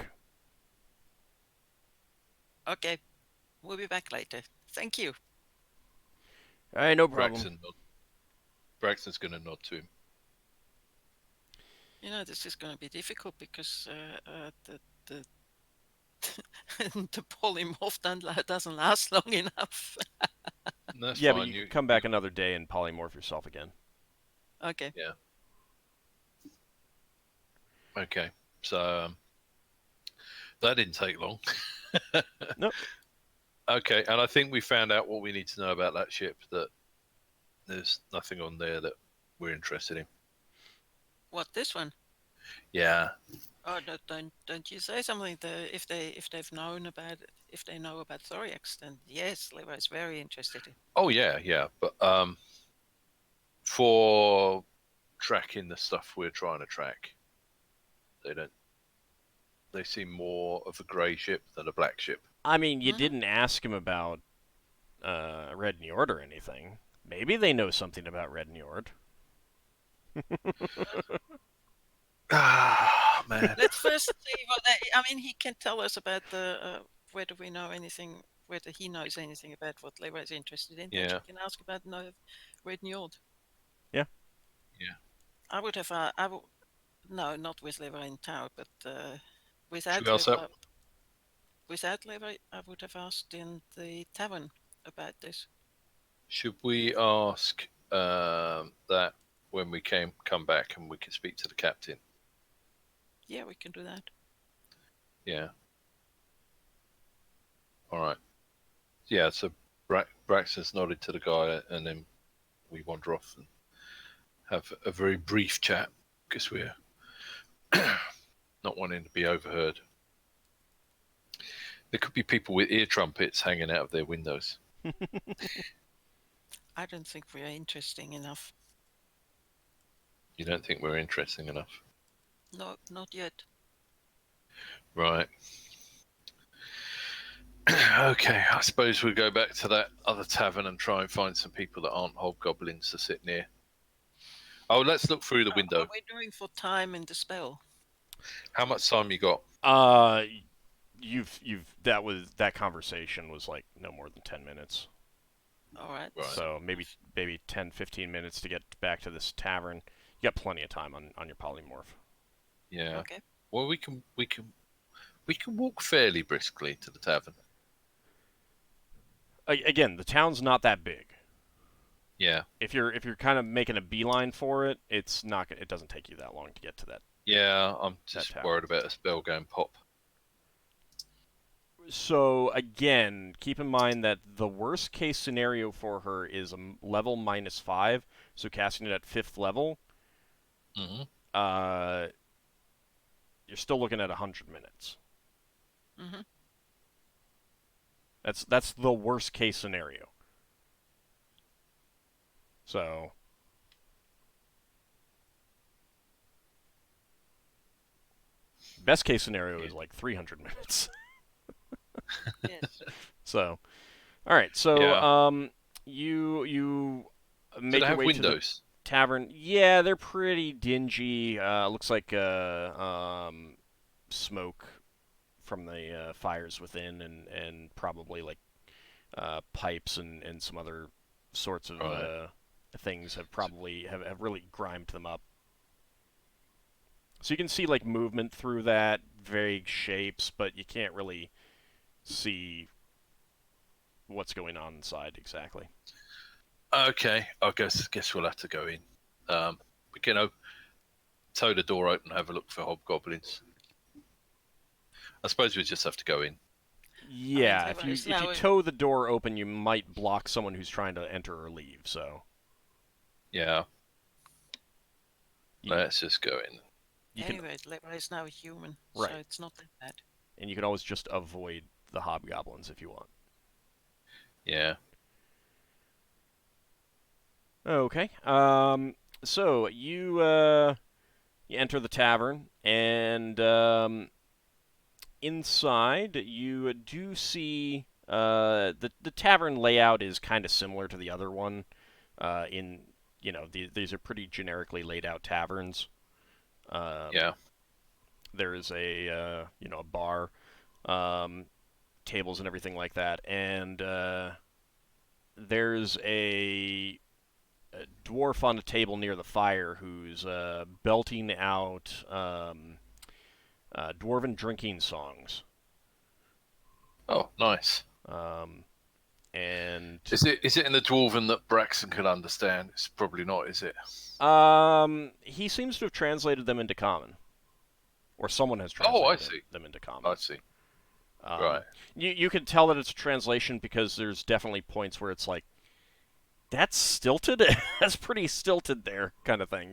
Okay. We'll be back later. Thank you. Hey, no problem. Braxton's going to nod to him. This is going to be difficult because the the polymorph doesn't last long enough. That's Yeah, fine. but you can come back another day and polymorph yourself again. Okay. Yeah. Okay. So that didn't take long. Nope. Okay, and I think we found out what we need to know about that ship. That there's nothing on there that we're interested in. What, this one? Yeah. Oh, don't you say something? If they know about Thoriax, then yes, Levi is very interested in. Oh yeah. But for tracking the stuff we're trying to track, they don't. They seem more of a grey ship than a black ship. I mean, you Mhm. didn't ask him about Red Njord or anything. Maybe they know something about Red Njord. Ah, man. Let's first see what I mean. He can tell us about whether we know anything, whether he knows anything about what Levi is interested in. Then Yeah. you can ask about Red Njord. Yeah. Yeah. I would have. No, not with Levi in tower, but Should without we ask Levi. that? Without Levi, I would have asked in the tavern about this. Should we ask that when we come back and we can speak to the captain? Yeah, we can do that. Yeah. All right. Yeah. So Braxton's nodded to the guy, and then we wander off and have a very brief chat because we're not wanting to be overheard. There could be people with ear trumpets hanging out of their windows. I don't think we are interesting enough. You don't think we're interesting enough? No, not yet. Right. Okay, I suppose we'll go back to that other tavern and try and find some people that aren't hobgoblins to sit near. Oh, let's look through the window. What are we doing for time in the spell? How much time you got? That conversation was like no more than 10 minutes. All right. Right. So maybe 10, 15 minutes to get back to this tavern. You got plenty of time on your polymorph. Yeah. Okay. Well, we can walk fairly briskly to the tavern. Again, the town's not that big. Yeah. If you're kind of making a beeline for it, it doesn't take you that long to get to Yeah, I'm just tower. worried about a spell going pop. So again, keep in mind that the worst case scenario for her is a level -5, so casting it at 5th level, Mm-hmm. you're still looking at 100 minutes. Mm-hmm. That's the worst case scenario. So best case scenario is like 300 minutes. Yes. So, all right. So, Yeah. you Do make they your have way to the windows? tavern. Yeah, they're pretty dingy. Looks like smoke from the fires within, and probably like pipes and some other sorts of Right. things have really grimed them up. So you can see like movement through that, vague shapes, but you can't really see what's going on inside exactly. Okay, I guess we'll have to go in. We can tow the door open and have a look for hobgoblins. I suppose we just have to go in. Yeah, Leva is if you now tow the door open, you might block someone who's trying to enter or leave. So Yeah. You- Let's just go in. you can anyway. Leva is now a human, Right. so it's not that bad. and you can always just avoid the hobgoblins if you want. Yeah. Okay. So you enter the tavern, and inside you do see the tavern layout is kind of similar to the other one. In these are pretty generically laid out taverns. Yeah. There is a a bar, tables and everything like that, and there's a dwarf on a table near the fire who's belting out dwarven drinking songs. Oh, nice. And Is it in the dwarven that Braxon can understand? It's probably not, is it? he seems to have translated them into common, or someone has Oh, I translated see. them into common. I see. Um, Right. You can tell that it's a translation because there's definitely points where it's like, that's stilted. That's pretty stilted there, kind of thing,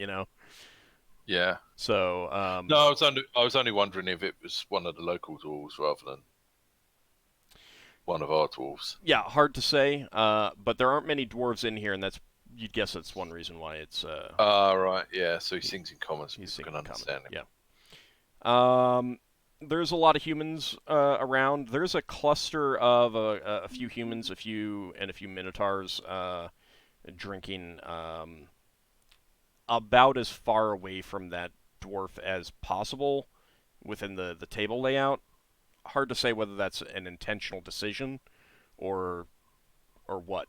Yeah. So No, I was only wondering if it was one of the local dwarves rather than one of our dwarves. yeah, hard to say. But there aren't many dwarves in here, and you'd guess that's one reason why it's Right. Yeah. So he sings in common, so he's people singing can understand him. Yeah. There's a lot of humans around. There's a cluster of a few humans, a few minotaurs drinking about as far away from that dwarf as possible within the table layout. Hard to say whether that's an intentional decision or what.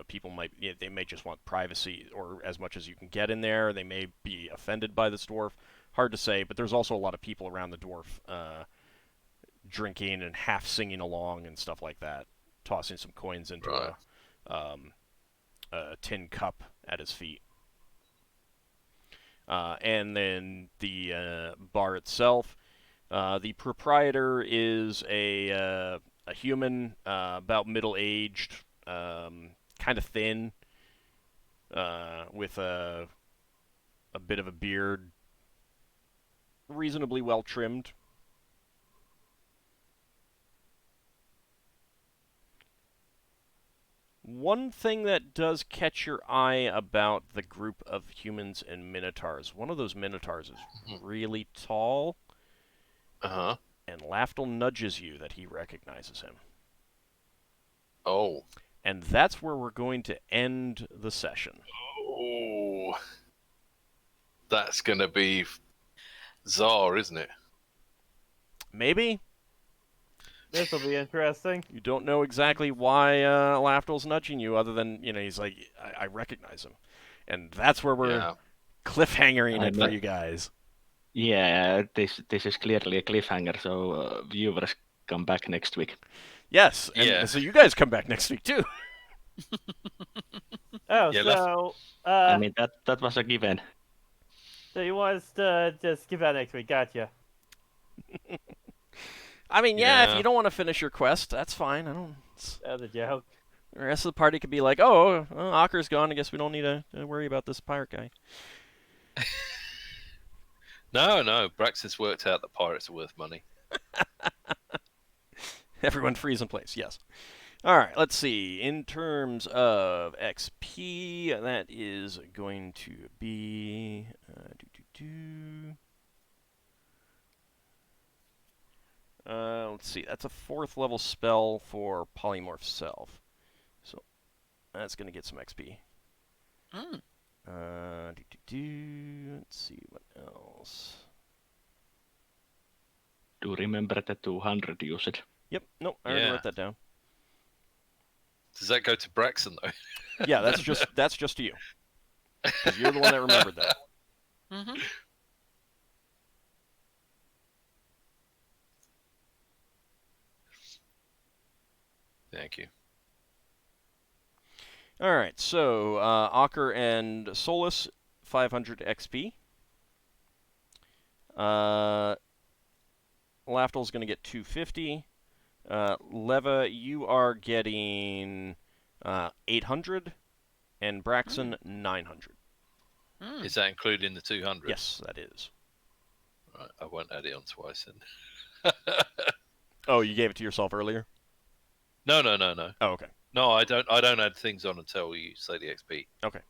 People they may just want privacy or as much as you can get in there. They may be offended by this dwarf. Hard to say, but there's also a lot of people around the dwarf drinking and half singing along and stuff like that, tossing some coins into Right. a tin cup at his feet. And then the bar itself, the proprietor is a human, about middle-aged, kind of thin, with a bit of a beard, reasonably well trimmed. One thing that does catch your eye about the group of humans and minotaurs, one of those minotaurs is really tall, Uh-huh. and Lafdul nudges you that he recognizes him. Oh. And that's where we're going to end the session. Oh. That's going to be Tsar, isn't it? Maybe. This will be interesting. You don't know exactly why Lafdul's nudging you, other than, he's like, I recognize him. And that's where we're cliffhangering it for you guys. Yeah, this is clearly a cliffhanger, so viewers come back next week. Yes, and so you guys come back next week, too. Oh, Yeah, so... I mean, that was a given. So he wants to just skip out next week. Gotcha. I mean, yeah, if Yeah. you don't want to finish your quest, that's fine. I don't. That was a joke. The rest of the party could be like, oh, well, Ockar's gone. I guess we don't need to worry about this pirate guy. No. Braxon's worked out that pirates are worth money. Everyone freeze in place, yes. All right, let's see. In terms of XP, that is going to be... let's see. That's a 4th level spell for Polymorph Self. So that's going to get some XP. Mm. Let's see, what else? Do remember the 200 usage. Yep, nope, I already Yeah. wrote that down. Does that go to Braxon though? Yeah, that's just to you. 'Cause you're the one that remembered that. Mm-hmm. Thank you. All right, so Ockar and Solas, 500 XP. Lafdul's going to get 250. Leva, you are getting 800, and Braxon 900. Mm. Is that including the 200? Yes, that is. Right, I won't add it on twice then. Oh, you gave it to yourself earlier? No. Oh, okay. No, I don't add things on until you say the XP. Okay.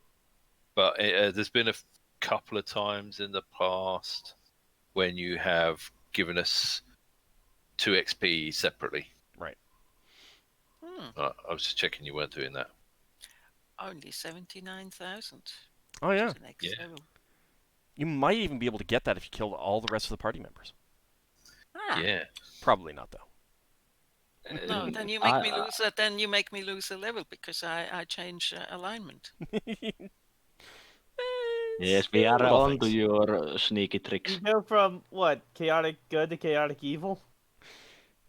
But there's been a couple of times in the past when you have given us 2 XP separately. Right. Mm. I was just checking you weren't doing that. Only 79,000. Oh, yeah. The next Yeah. level. You might even be able to get that if you killed all the rest of the party members. Ah. Yeah. Probably not, though. No, then you make me lose. Then you make me lose a level because I change alignment. Yes, we are Little on to things. your sneaky tricks. You go from what chaotic good to chaotic evil.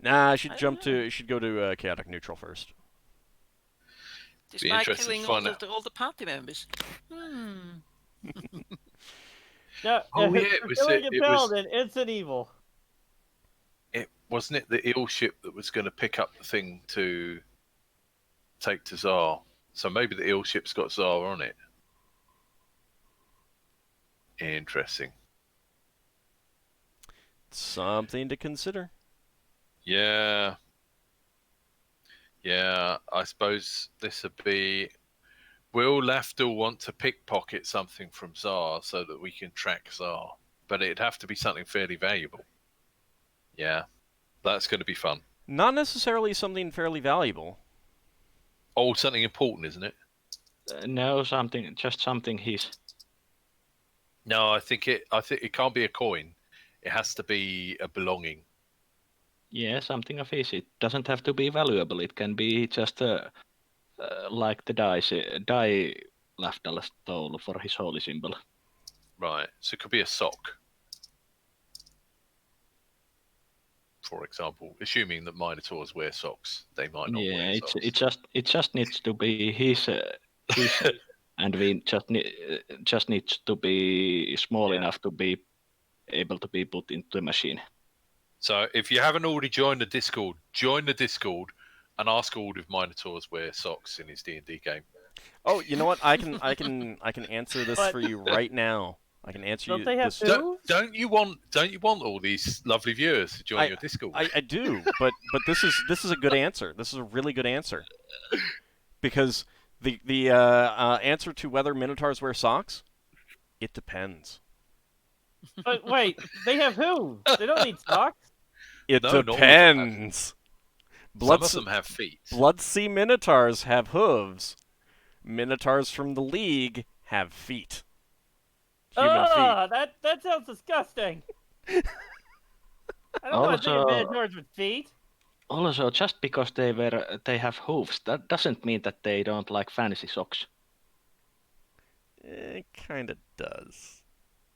Nah, I should I jump don't know. to. You should go to chaotic neutral first. Despite interesting to killing find out. all the party members. Hmm. No, Oh, yeah, if it was- you're killing it a was- paladin, it's an evil. It wasn't it the eel ship that was going to pick up the thing to take to Tsar. So maybe the eel ship's got Tsar on it. Interesting. Something to consider. Yeah. Yeah, I suppose this would be... Will Lafdul want to pickpocket something from Tsar so that we can track Tsar? But it'd have to be something fairly valuable. Yeah, that's going to be fun. Not necessarily something fairly valuable. Oh, something important, isn't it? No, just something his. No, I think it can't be a coin. It has to be a belonging. Yeah, something of his. It doesn't have to be valuable. It can be just like the die Lafdul stole for his holy symbol. Right. So it could be a sock. For example, assuming that Minotaurs wear socks, they might not Yeah, wear it socks. just needs to be his and we just needs to be small Yeah. enough to be able to be put into the machine. So if you haven't already joined the Discord, join the Discord and ask Ald if Minotaurs wear socks in his D&D game. Oh, you know what? I can answer this But- for you right now. I can answer Don't you. they have this. two? Don't you want all these lovely viewers to join your Discord? I do, but this is a good answer. This is a really good answer because the answer to whether Minotaurs wear socks, it depends. But wait, they have hooves. They don't need socks. It No, not all of them have. depends. Some of them have feet. Bloodsea Minotaurs have hooves. Minotaurs from the League have feet. Human feet. That sounds disgusting. I don't want to think of Also- minotaurs with feet. Also, just because they have hooves, that doesn't mean that they don't like fancy socks. It kind of does.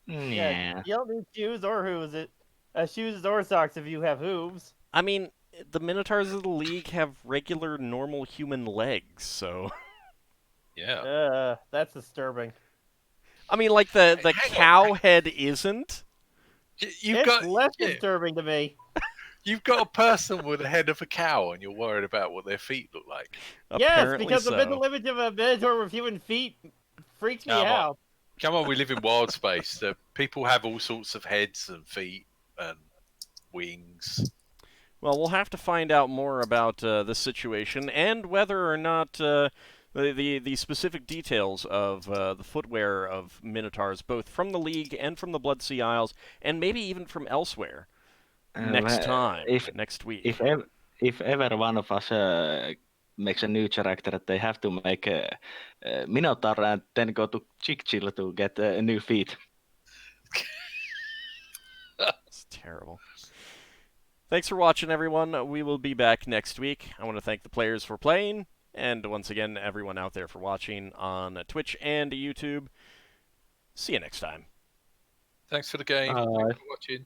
Yeah. You don't need shoes or hooves. Shoes or socks if you have hooves. I mean, the Minotaurs of the League have regular, normal human legs, so... Yeah. That's disturbing. I mean, like the Hang on, cow head isn't. You've It's got less disturbing to me. you've got a person with the head of a cow, and you're worried about what their feet look like. Yes, Apparently because the so. mental image of a Minotaur with human feet freaks me Come on. out. Come on, we live in wild space. People have all sorts of heads and feet and wings. Well, we'll have to find out more about this situation and whether or not the specific details of the footwear of Minotaurs, both from the League and from the Bloodsea Isles, and maybe even from elsewhere. Next time, next week. If ever one of us makes a new character, they have to make a Minotaur and then go to Chick-Chill to get new feet. It's terrible. Thanks for watching, everyone. We will be back next week. I want to thank the players for playing, and once again, everyone out there for watching on Twitch and YouTube. See you next time. Thanks for the game. Bye. Thanks for watching.